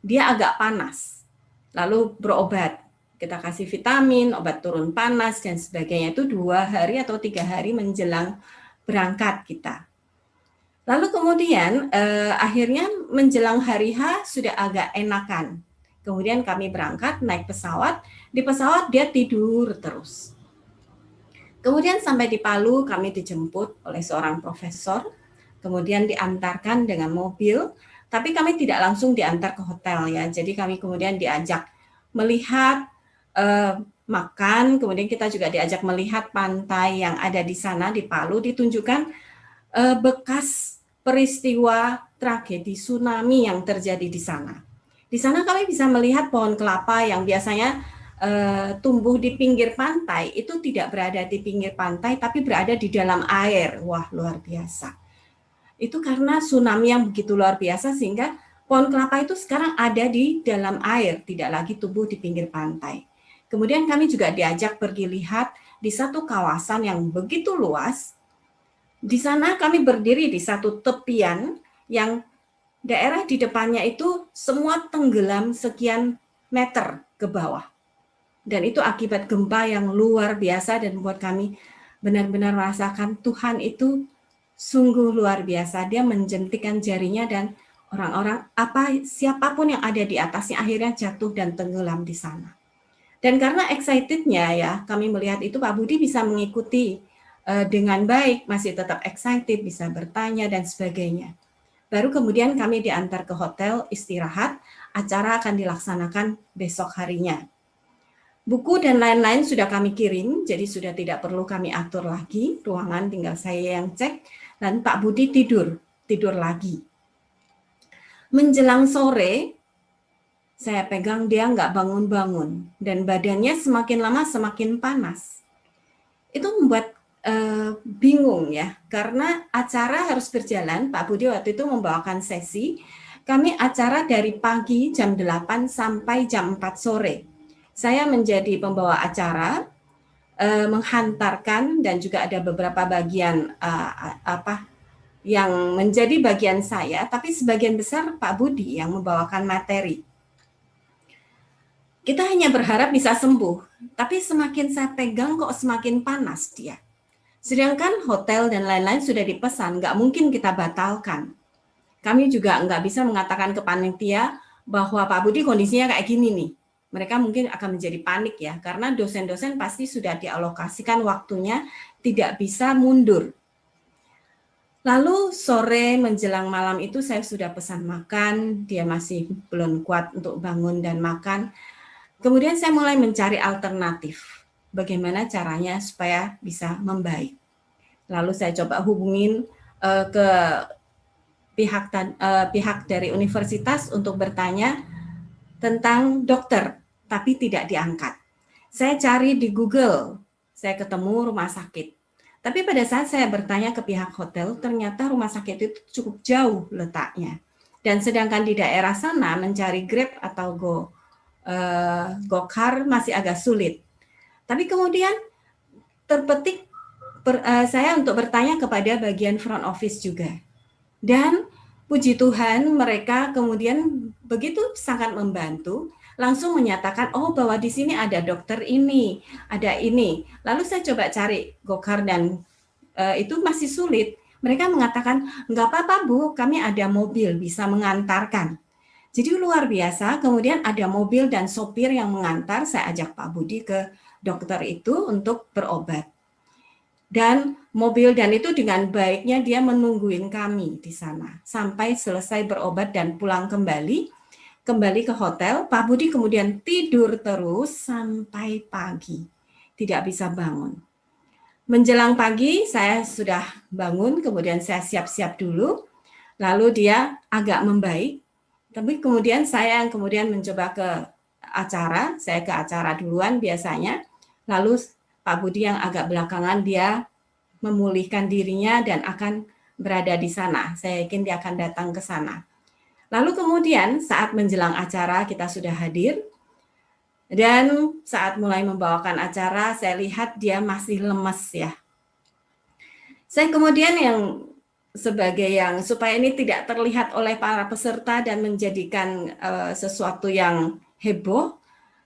Dia agak panas, lalu berobat. Kita kasih vitamin, obat turun panas dan sebagainya itu 2 hari atau 3 hari menjelang berangkat kita. Lalu kemudian akhirnya menjelang hari H sudah agak enakan. Kemudian kami berangkat naik pesawat, di pesawat dia tidur terus. Kemudian sampai di Palu kami dijemput oleh seorang profesor, kemudian diantarkan dengan mobil, tapi kami tidak langsung diantar ke hotel ya. Jadi kami kemudian diajak melihat makan, kemudian kita juga diajak melihat pantai yang ada di sana di Palu, ditunjukkan bekas peristiwa tragedi tsunami yang terjadi di sana. Di sana kami bisa melihat pohon kelapa yang biasanya tumbuh di pinggir pantai, itu tidak berada di pinggir pantai, tapi berada di dalam air. Wah, luar biasa. Itu karena tsunami yang begitu luar biasa, sehingga pohon kelapa itu sekarang ada di dalam air, tidak lagi tumbuh di pinggir pantai. Kemudian kami juga diajak pergi lihat di satu kawasan yang begitu luas. Di sana kami berdiri di satu tepian yang daerah di depannya itu semua tenggelam sekian meter ke bawah. Dan itu akibat gempa yang luar biasa dan membuat kami benar-benar merasakan Tuhan itu sungguh luar biasa. Dia menjentikan jarinya dan orang-orang siapapun yang ada di atasnya akhirnya jatuh dan tenggelam di sana. Dan karena excitednya ya, kami melihat itu Pak Budi bisa mengikuti dengan baik, masih tetap excited, bisa bertanya dan sebagainya. Baru kemudian kami diantar ke hotel istirahat, acara akan dilaksanakan besok harinya. Buku dan lain-lain sudah kami kirim, jadi sudah tidak perlu kami atur lagi, ruangan tinggal saya yang cek, dan Pak Budi tidur lagi. Menjelang sore, saya pegang dia nggak bangun-bangun, dan badannya semakin lama semakin panas. Itu membuat bingung ya, karena acara harus berjalan. Pak Budi waktu itu membawakan sesi, kami acara dari pagi jam 8 sampai jam 4 sore. Saya menjadi pembawa acara, menghantarkan, dan juga ada beberapa bagian yang menjadi bagian saya, tapi sebagian besar Pak Budi yang membawakan materi. Kita hanya berharap bisa sembuh, tapi semakin saya pegang kok semakin panas dia. Sedangkan hotel dan lain-lain sudah dipesan, nggak mungkin kita batalkan. Kami juga nggak bisa mengatakan ke panitia bahwa Pak Budi kondisinya kayak gini nih. Mereka mungkin akan menjadi panik ya, karena dosen-dosen pasti sudah dialokasikan waktunya, tidak bisa mundur. Lalu sore menjelang malam itu saya sudah pesan makan, dia masih belum kuat untuk bangun dan makan. Kemudian saya mulai mencari alternatif. Bagaimana caranya supaya bisa membaik. Lalu saya coba hubungin ke pihak dari universitas untuk bertanya tentang dokter, tapi tidak diangkat. Saya cari di Google, saya ketemu rumah sakit. Tapi pada saat saya bertanya ke pihak hotel, ternyata rumah sakit itu cukup jauh letaknya. Dan sedangkan di daerah sana mencari Grab atau Gokar masih agak sulit. Tapi kemudian terpetik saya untuk bertanya kepada bagian front office juga. Dan puji Tuhan mereka kemudian begitu sangat membantu, langsung menyatakan, oh bahwa di sini ada dokter ini, ada ini. Lalu saya coba cari Gokar dan itu masih sulit. Mereka mengatakan, nggak apa-apa Bu, kami ada mobil bisa mengantarkan. Jadi luar biasa, kemudian ada mobil dan sopir yang mengantar, saya ajak Pak Budi ke dokter itu untuk berobat. Dan mobil dan itu dengan baiknya dia menungguin kami di sana sampai selesai berobat dan pulang kembali ke hotel. Pak Budi kemudian tidur terus sampai pagi, tidak bisa bangun. Menjelang pagi saya sudah bangun, kemudian saya siap-siap dulu, lalu dia agak membaik, tapi kemudian saya kemudian mencoba ke acara, saya ke acara duluan biasanya, lalu Pak Budi yang agak belakangan dia memulihkan dirinya dan akan berada di sana. Saya yakin dia akan datang ke sana. Lalu kemudian saat menjelang acara kita sudah hadir dan saat mulai membawakan acara saya lihat dia masih lemes ya. Saya kemudian yang sebagai yang supaya ini tidak terlihat oleh para peserta dan menjadikan sesuatu yang heboh,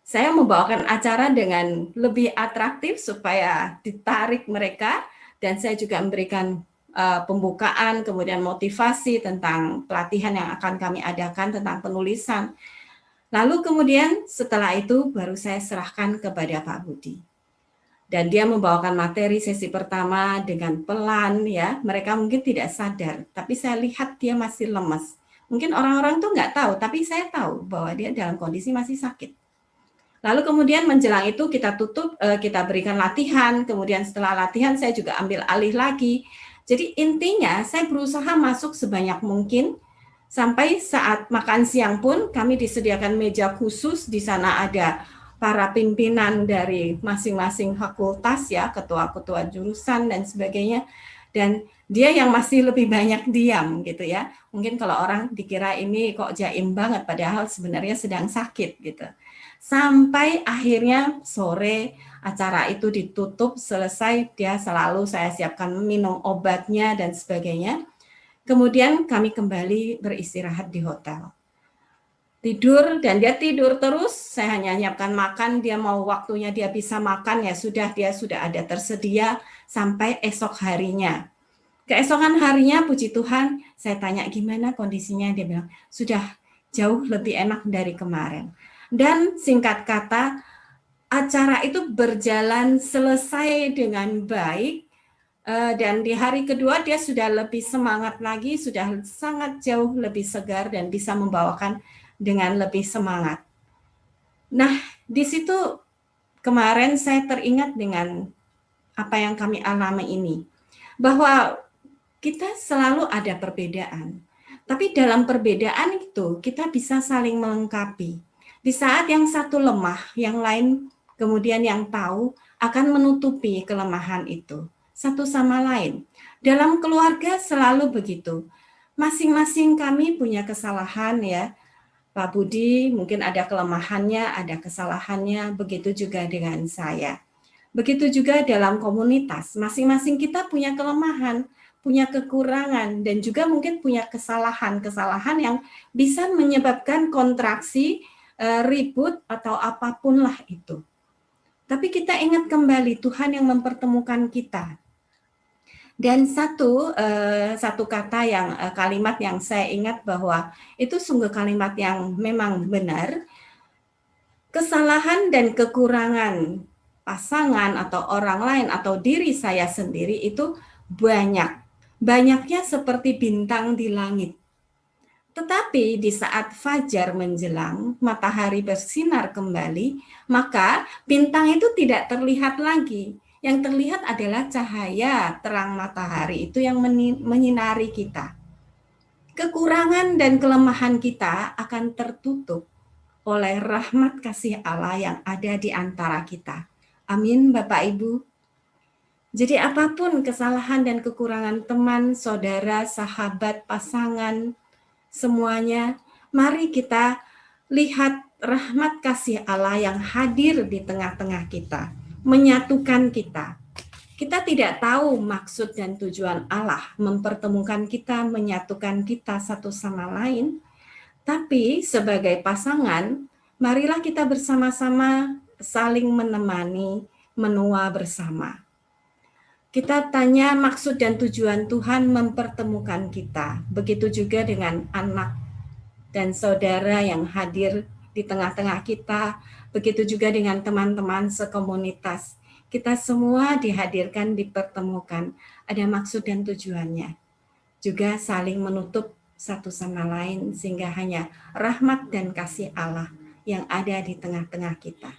saya membawakan acara dengan lebih atraktif supaya ditarik mereka, dan saya juga memberikan pembukaan, kemudian motivasi tentang pelatihan yang akan kami adakan tentang penulisan. Lalu kemudian setelah itu baru saya serahkan kepada Pak Budi. Dan dia membawakan materi sesi pertama dengan pelan ya, mereka mungkin tidak sadar, tapi saya lihat dia masih lemas. Mungkin orang-orang tuh nggak tahu, tapi saya tahu bahwa dia dalam kondisi masih sakit. Lalu kemudian menjelang itu kita tutup, kita berikan latihan, kemudian setelah latihan saya juga ambil alih lagi. Jadi intinya saya berusaha masuk sebanyak mungkin, sampai saat makan siang pun kami disediakan meja khusus, di sana ada para pimpinan dari masing-masing fakultas ya, ketua-ketua jurusan dan sebagainya. Dan dia yang masih lebih banyak diam gitu ya. Mungkin kalau orang dikira ini kok jaim banget, padahal sebenarnya sedang sakit gitu. Sampai akhirnya sore acara itu ditutup, selesai, dia selalu saya siapkan minum obatnya dan sebagainya. Kemudian kami kembali beristirahat di hotel. tidur dan dia tidur terus, saya hanya nyiapkan makan, dia mau waktunya dia bisa makan ya sudah, dia sudah ada tersedia sampai esok harinya. Keesokan harinya puji Tuhan, saya tanya gimana kondisinya, dia bilang sudah jauh lebih enak dari kemarin. Dan singkat kata, acara itu berjalan selesai dengan baik, dan di hari kedua dia sudah lebih semangat lagi, sudah sangat jauh lebih segar dan bisa membawakan dengan lebih semangat. Nah, di situ kemarin saya teringat dengan apa yang kami alami ini, bahwa kita selalu ada perbedaan, tapi dalam perbedaan itu kita bisa saling melengkapi. Di saat yang satu lemah, yang lain kemudian yang tahu akan menutupi kelemahan itu satu sama lain. Dalam keluarga selalu begitu. Masing-masing kami punya kesalahan ya. Pak Budi mungkin ada kelemahannya, ada kesalahannya, begitu juga dengan saya. Begitu juga dalam komunitas, masing-masing kita punya kelemahan, punya kekurangan, dan juga mungkin punya kesalahan-kesalahan yang bisa menyebabkan kontraksi, ribut, atau apapun lah itu. Tapi kita ingat kembali Tuhan yang mempertemukan kita. Dan satu kata yang kalimat yang saya ingat bahwa itu sungguh kalimat yang memang benar. Kesalahan dan kekurangan pasangan atau orang lain atau diri saya sendiri itu banyak. Banyaknya seperti bintang di langit. Tetapi di saat fajar menjelang, matahari bersinar kembali, maka bintang itu tidak terlihat lagi. Yang terlihat adalah cahaya terang matahari itu yang menyinari kita. Kekurangan dan kelemahan kita akan tertutup oleh rahmat kasih Allah yang ada di antara kita. Amin, Bapak Ibu. Jadi apapun kesalahan dan kekurangan teman, saudara, sahabat, pasangan, semuanya, mari kita lihat rahmat kasih Allah yang hadir di tengah-tengah kita. Menyatukan kita. Kita tidak tahu maksud dan tujuan Allah mempertemukan kita, menyatukan kita satu sama lain, tapi sebagai pasangan, marilah kita bersama-sama saling menemani, menua bersama. Kita tanya maksud dan tujuan Tuhan mempertemukan kita. Begitu juga dengan anak dan saudara yang hadir di tengah-tengah kita, begitu juga dengan teman-teman sekomunitas. Kita semua dihadirkan, dipertemukan. Ada maksud dan tujuannya. Juga saling menutup satu sama lain sehingga hanya rahmat dan kasih Allah yang ada di tengah-tengah kita.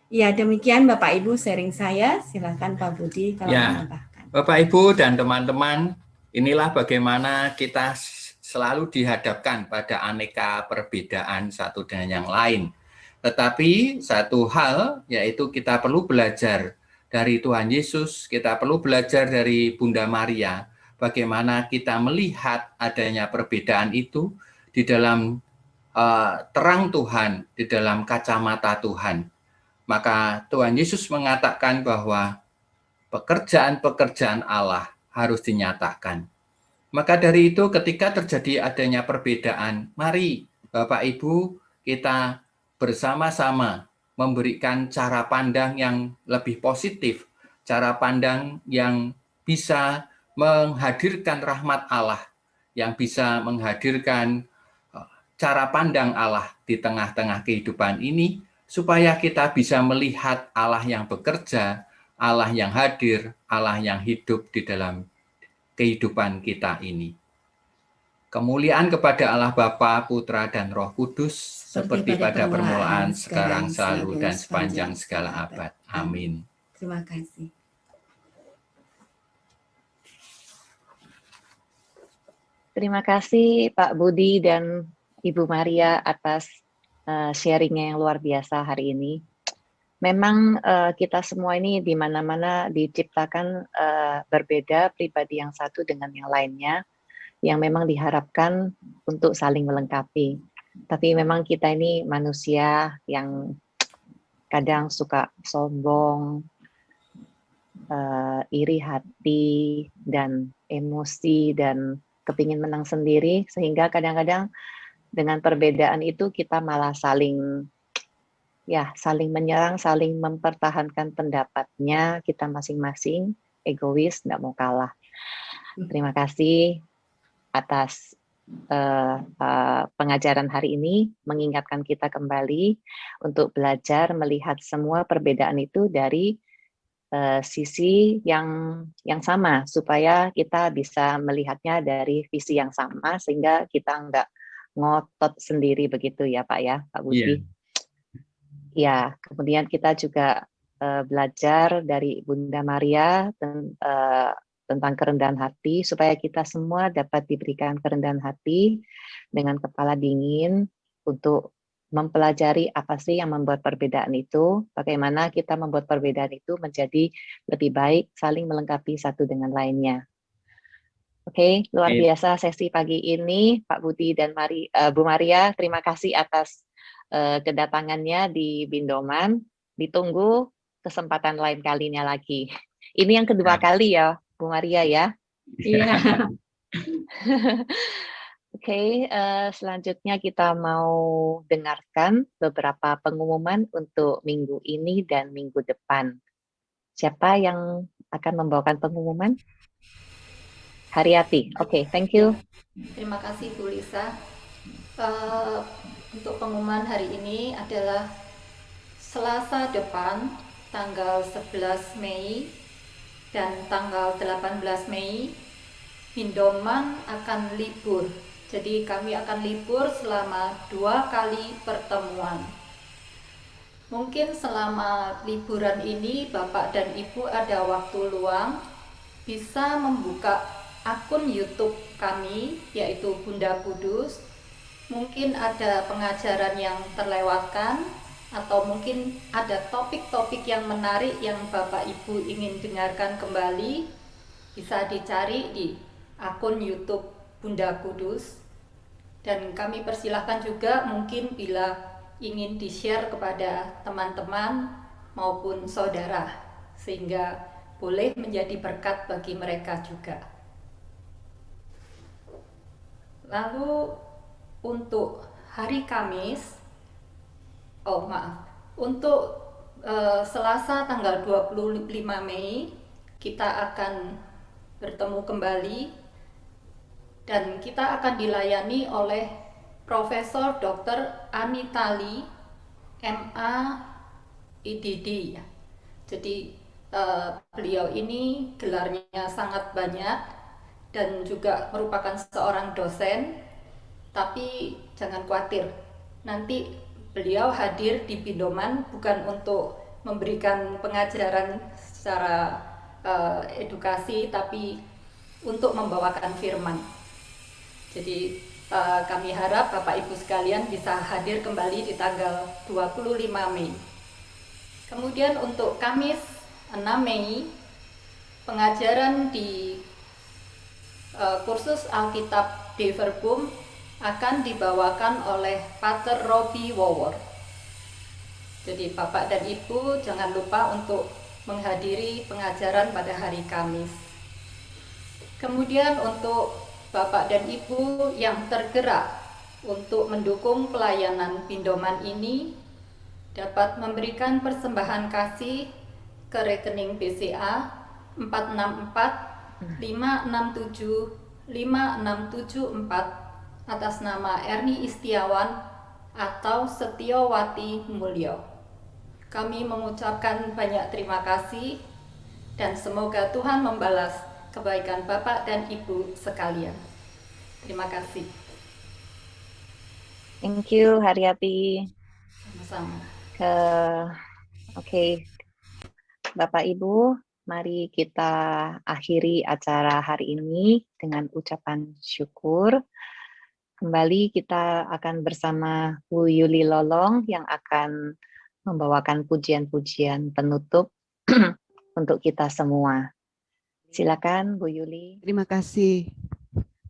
Ya, demikian Bapak Ibu sharing saya. Silakan Pak Budi kalau menambahkan. Bapak Ibu dan teman-teman, inilah bagaimana kita selalu dihadapkan pada aneka perbedaan satu dengan yang lain. Tetapi satu hal yaitu kita perlu belajar dari Tuhan Yesus, kita perlu belajar dari Bunda Maria, bagaimana kita melihat adanya perbedaan itu di dalam terang Tuhan, di dalam kacamata Tuhan. Maka Tuhan Yesus mengatakan bahwa pekerjaan-pekerjaan Allah harus dinyatakan. Maka dari itu ketika terjadi adanya perbedaan, mari Bapak Ibu kita bersama-sama memberikan cara pandang yang lebih positif, cara pandang yang bisa menghadirkan rahmat Allah, yang bisa menghadirkan cara pandang Allah di tengah-tengah kehidupan ini, supaya kita bisa melihat Allah yang bekerja, Allah yang hadir, Allah yang hidup di dalam kehidupan kita ini. Kemuliaan kepada Allah Bapa, Putra, dan Roh Kudus, seperti pada permulaan, sekarang, selalu, dan sepanjang segala abad. Amin. Terima kasih. Terima kasih Pak Budi dan Ibu Maria atas sharingnya yang luar biasa hari ini. Memang kita semua ini di mana-mana diciptakan berbeda, pribadi yang satu dengan yang lainnya, yang memang diharapkan untuk saling melengkapi. Tapi memang kita ini manusia yang kadang suka sombong, iri hati, dan emosi, dan kepingin menang sendiri, sehingga kadang-kadang dengan perbedaan itu kita malah saling menyerang, saling mempertahankan pendapatnya kita masing-masing, egois, nggak mau kalah. Terima kasih atas pengajaran hari ini, mengingatkan kita kembali untuk belajar melihat semua perbedaan itu dari sisi yang sama, supaya kita bisa melihatnya dari visi yang sama, sehingga kita nggak ngotot sendiri begitu ya Pak ya, Pak Budi. Ya, kemudian kita juga belajar dari Bunda Maria tentang kerendahan hati, supaya kita semua dapat diberikan kerendahan hati dengan kepala dingin untuk mempelajari apa sih yang membuat perbedaan itu, bagaimana kita membuat perbedaan itu menjadi lebih baik, saling melengkapi satu dengan lainnya. Oke, luar biasa sesi pagi ini, Pak Budi dan Bu Maria, terima kasih atas kedatangannya di Bindoman. Ditunggu kesempatan lain kalinya lagi. Ini yang kedua kali ya, Bu Maria ya. Iya. Oke, selanjutnya kita mau dengarkan beberapa pengumuman untuk minggu ini dan minggu depan. Siapa yang akan membawakan pengumuman? Haryati. Oke, thank you. Terima kasih Bu Lisa. Untuk pengumuman hari ini adalah Selasa depan, tanggal 11 Mei dan tanggal 18 Mei, Bindoman akan libur. Jadi kami akan libur selama 2 kali pertemuan. Mungkin selama liburan ini Bapak dan Ibu ada waktu luang, bisa membuka akun YouTube kami, yaitu Bunda Kudus. Mungkin ada pengajaran yang terlewatkan, atau mungkin ada topik-topik yang menarik yang Bapak Ibu ingin dengarkan kembali, bisa dicari di akun YouTube Bunda Kudus. Dan kami persilahkan juga mungkin bila ingin di-share kepada teman-teman maupun saudara, sehingga boleh menjadi berkat bagi mereka juga. Lalu untuk hari Kamis, untuk Selasa tanggal 25 Mei kita akan bertemu kembali dan kita akan dilayani oleh Profesor Dr. Anitali MA IDD. Jadi beliau ini gelarnya sangat banyak dan juga merupakan seorang dosen, tapi jangan khawatir, nanti beliau hadir di Bindoman bukan untuk memberikan pengajaran secara edukasi, tapi untuk membawakan firman. Jadi kami harap Bapak Ibu sekalian bisa hadir kembali di tanggal 25 Mei. Kemudian untuk Kamis 6 Mei, pengajaran di kursus Alkitab De Verbum akan dibawakan oleh Pater Robbie Wower. Jadi Bapak dan Ibu jangan lupa untuk menghadiri pengajaran pada hari Kamis. Kemudian untuk Bapak dan Ibu yang tergerak untuk mendukung pelayanan Bindoman ini dapat memberikan persembahan kasih ke rekening BCA 464 567 5674 atas nama Erni Istiawan atau Setiawati Mulyo. Kami mengucapkan banyak terima kasih dan semoga Tuhan membalas kebaikan Bapak dan Ibu sekalian. Terima kasih. Thank you, Haryati. Sama-sama. Oke, Bapak Ibu, mari kita akhiri acara hari ini dengan ucapan syukur. Kembali kita akan bersama Bu Yuli Lolong yang akan membawakan pujian-pujian penutup untuk kita semua. Silakan Bu Yuli. Terima kasih.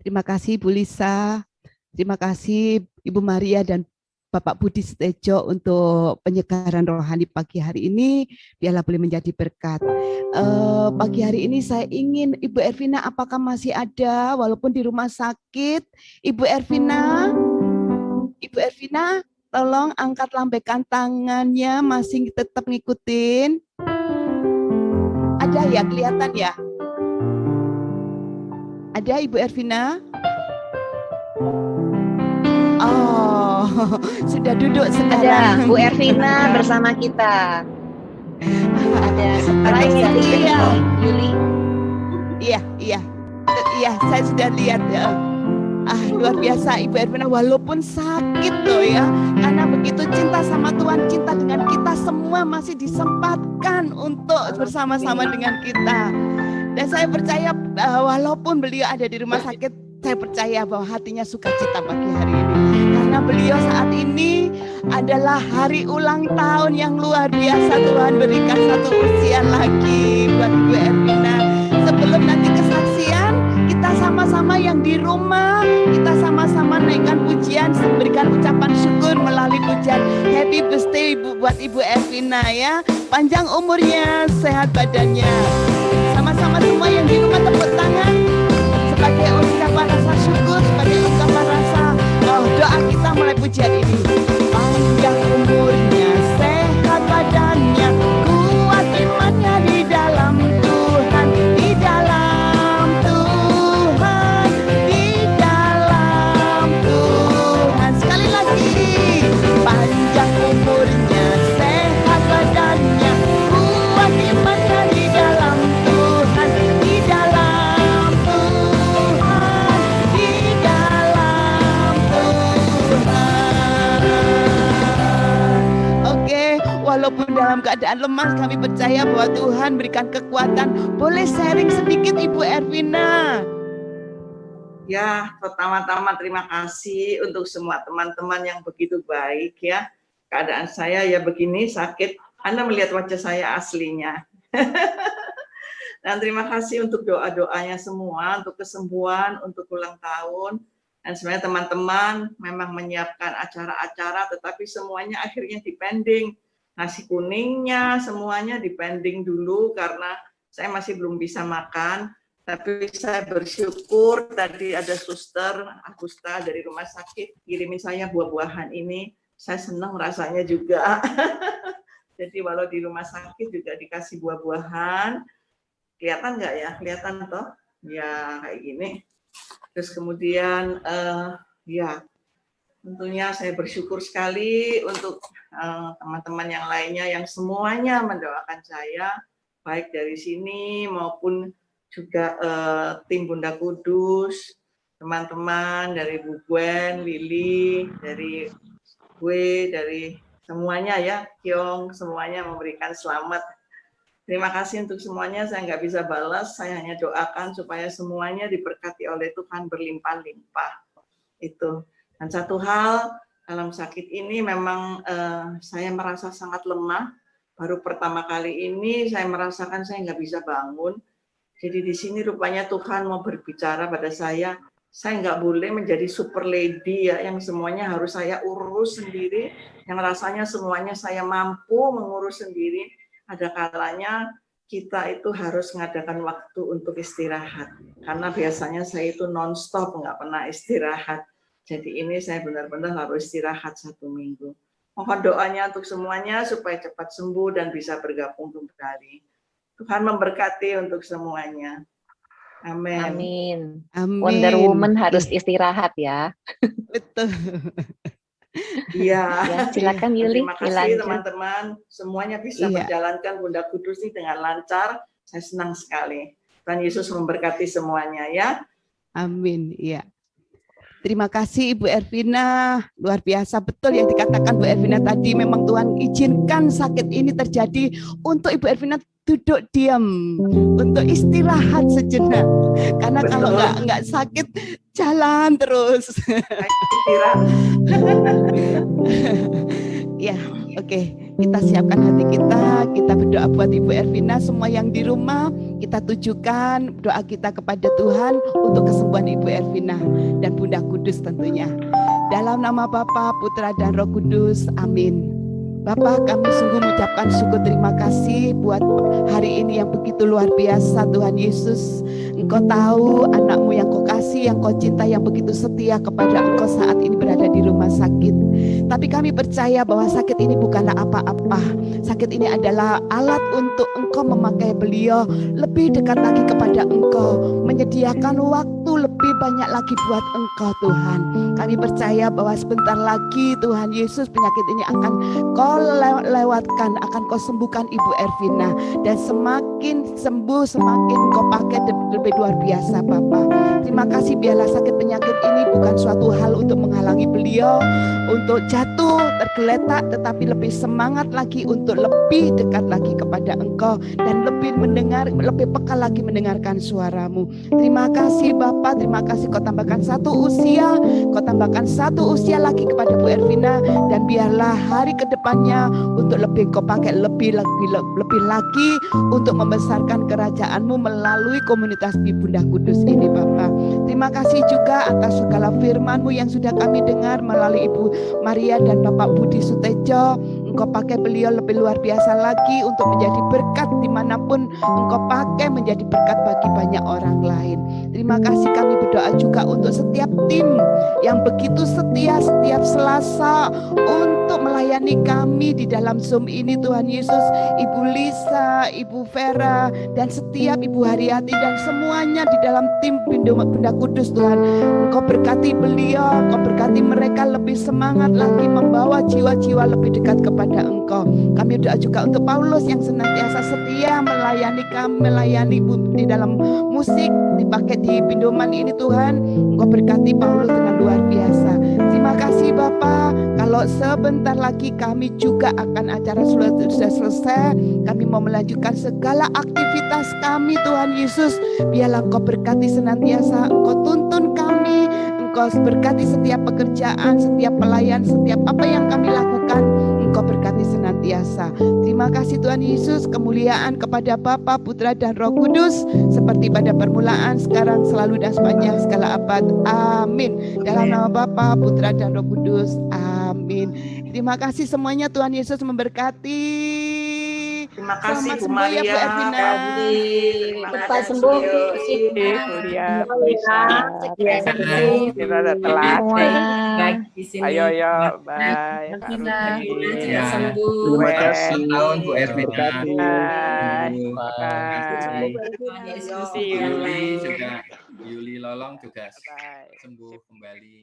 Terima kasih Bu Lisa. Terima kasih Ibu Maria dan Bapak Budi Setejo untuk penyegaran rohani pagi hari ini. Biarlah boleh menjadi berkat. Pagi hari ini saya ingin Ibu Ervina, apakah masih ada walaupun di rumah sakit? Ibu Ervina? Ibu Ervina, tolong angkat lambaikan tangannya, masih tetap ngikutin. Ada ya, kelihatan ya? Ada Ibu Ervina? Oh, sudah duduk sekarang. Ada Bu Ervina bersama kita. Ada surprise dari Yuli. Iya, saya sudah lihat ya. Luar biasa Ibu Ervina, walaupun sakit loh ya, karena begitu cinta sama Tuhan, cinta dengan kita semua masih disempatkan untuk bersama-sama dengan kita. Dan saya percaya walaupun beliau ada di rumah sakit, saya percaya bahwa hatinya sukacita pagi hari ini. Karena beliau saat ini adalah hari ulang tahun yang luar biasa. Tuhan berikan satu usia lagi buat Ibu Ervina. Sebelum nanti kesaksian, kita sama-sama yang di rumah, kita sama-sama naikkan pujian, berikan ucapan syukur melalui pujian Happy Birthday buat Ibu Ervina ya. Panjang umurnya, sehat badannya. Sama-sama semua yang di rumah tepuk tangan sebagai ungkapan rasa syukur, sebagai ungkapan rasa doa kita mulai pujian ini. Panjang umurnya, sehat badannya, kuat imannya di dalam Tuhan, di dalam Tuhan, di dalam Tuhan. Sekali lagi, panjang umurnya, sehat badannya, kuat imannya di dalam Tuhan, di dalam Tuhan, di dalam Tuhan. Oke, walaupun dalam keadaan lemah, kami percaya bahwa Tuhan berikan kekuatan. Boleh sharing sedikit Ibu Ervina? Ya, pertama-tama terima kasih untuk semua teman-teman yang begitu baik ya. Keadaan saya ya begini, sakit. Anda melihat wajah saya aslinya. Dan terima kasih untuk doa-doanya semua, untuk kesembuhan, untuk ulang tahun. Dan sebenarnya teman-teman memang menyiapkan acara-acara, tetapi semuanya akhirnya dipending. Nasi kuningnya semuanya dipending dulu karena saya masih belum bisa makan. Tapi saya bersyukur tadi ada suster Agusta dari rumah sakit kirimin saya buah-buahan ini. Saya senang rasanya juga. Jadi walau di rumah sakit juga dikasih buah-buahan. Kelihatan nggak ya? Kelihatan toh? Ya kayak gini. Terus kemudian ya tentunya saya bersyukur sekali untuk teman-teman yang lainnya yang semuanya mendoakan saya, baik dari sini maupun juga tim Bunda Kudus, teman-teman dari Bu Gwen, Lili, dari gue, dari semuanya ya, Kyong, semuanya memberikan selamat. Terima kasih untuk semuanya, saya nggak bisa balas, saya hanya doakan supaya semuanya diberkati oleh Tuhan berlimpah-limpah. Itu. Dan satu hal, dalam sakit ini memang saya merasa sangat lemah. Baru pertama kali ini saya merasakan saya nggak bisa bangun. Jadi di sini rupanya Tuhan mau berbicara pada saya nggak boleh menjadi super lady ya, yang semuanya harus saya urus sendiri, yang rasanya semuanya saya mampu mengurus sendiri. Ada kalanya kita itu harus mengadakan waktu untuk istirahat, karena biasanya saya itu non-stop, nggak pernah istirahat. Jadi ini saya benar-benar harus istirahat 1 minggu. Mohon doanya untuk semuanya supaya cepat sembuh dan bisa bergabung kembali. Tuhan memberkati untuk semuanya. Amin. Amin. Amin. Wonder Woman harus istirahat ya. Betul. Iya. Ya, silakan Yuli. Terima kasih teman-teman. Semuanya bisa menjalankan Bunda Kudus ini dengan lancar. Saya senang sekali. Tuhan Yesus memberkati semuanya ya. Amin. Iya. Terima kasih Ibu Ervina, luar biasa betul yang dikatakan Bu Ervina tadi. Memang Tuhan izinkan sakit ini terjadi untuk Ibu Ervina duduk diam, untuk istirahat sejenak. Karena betul. Kalau nggak sakit jalan terus. Ya, oke. Kita siapkan hati kita berdoa buat Ibu Ervina. Semua yang di rumah, kita tujukan doa kita kepada Tuhan untuk kesembuhan Ibu Ervina dan Bunda Kudus tentunya. Dalam nama Bapa, Putra, dan Roh Kudus, amin. Bapa, kami sungguh mengucapkan syukur terima kasih buat hari ini yang begitu luar biasa Tuhan Yesus. Engkau tahu anak-Mu yang Kau kasih kasih, yang kau cinta, yang begitu setia kepada engkau saat ini berada di rumah sakit. Tapi kami percaya bahwa sakit ini bukanlah apa-apa. Sakit ini adalah alat untuk engkau memakai beliau lebih dekat lagi kepada engkau, menyediakan waktu lebih banyak lagi buat engkau Tuhan. Kami percaya bahwa sebentar lagi Tuhan Yesus penyakit ini akan kau lewatkan, akan kau sembuhkan Ibu Ervina, dan semakin sembuh semakin kau pakai lebih luar biasa Bapa. Terima kasih, biarlah sakit penyakit ini bukan suatu hal untuk menghalangi beliau untuk jatuh tergeletak, tetapi lebih semangat lagi untuk lebih dekat lagi kepada engkau dan lebih mendengar, lebih peka lagi mendengarkan suaramu. Terima kasih Bapa, terima kasih kau tambahkan kau tambahkan satu usia lagi kepada Bu Ervina, dan biarlah hari kedepannya untuk lebih kau pakai lebih lagi untuk membesarkan kerajaanmu melalui komunitas Bunda Kudus ini Bapa. Terima kasih juga atas segala firman-Mu yang sudah kami dengar melalui Ibu Maria dan Bapak Budi Sutejo. Engkau pakai beliau lebih luar biasa lagi untuk menjadi berkat dimanapun engkau pakai, menjadi berkat bagi banyak orang lain. Terima kasih, kami berdoa juga untuk setiap tim yang begitu setia setiap Selasa untuk melayani kami di dalam Zoom ini Tuhan Yesus. Ibu Lisa, Ibu Vera, dan setiap Ibu Haryati dan semuanya di dalam tim Bunda Kudus Tuhan. Engkau berkati beliau, Engkau berkati mereka lebih semangat lagi membawa jiwa-jiwa lebih dekat kepada Engkau. Kami doa juga untuk Paulus yang senantiasa setia melayani kami, melayani di dalam musik, dipakai di pindoman ini Tuhan. Engkau berkati Paulus dengan luar biasa. Terima kasih Bapa. Kalau sebentar lagi kami juga akan acara sudah selesai, kami mau melanjutkan segala aktivitas kami Tuhan Yesus. Biarlah Engkau berkati senantiasa, Engkau tuntun kami, Engkau berkati setiap pekerjaan, setiap pelayan, setiap apa yang kami lakukan, Engkau berkati senantiasa. Terima kasih Tuhan Yesus, kemuliaan kepada Bapa, Putra dan Roh Kudus, seperti pada permulaan, sekarang, selalu dan sepanjang segala abad. Amin. Dalam nama Bapa, Putra dan Roh Kudus. Amin. Terima kasih semuanya, Tuhan Yesus memberkati. Terima kasih Selamat Bu sembuh ya Bu Maria. Ervina. Cepat sembuh. Kuliah bisa. Kita udah telat. Ayo yo, bye. Kak Ruti. Ya, Terima kasih. tahun Bu Ervina. Bye. Bye. See you. Yuli juga, Yuli Lolong juga sembuh kembali.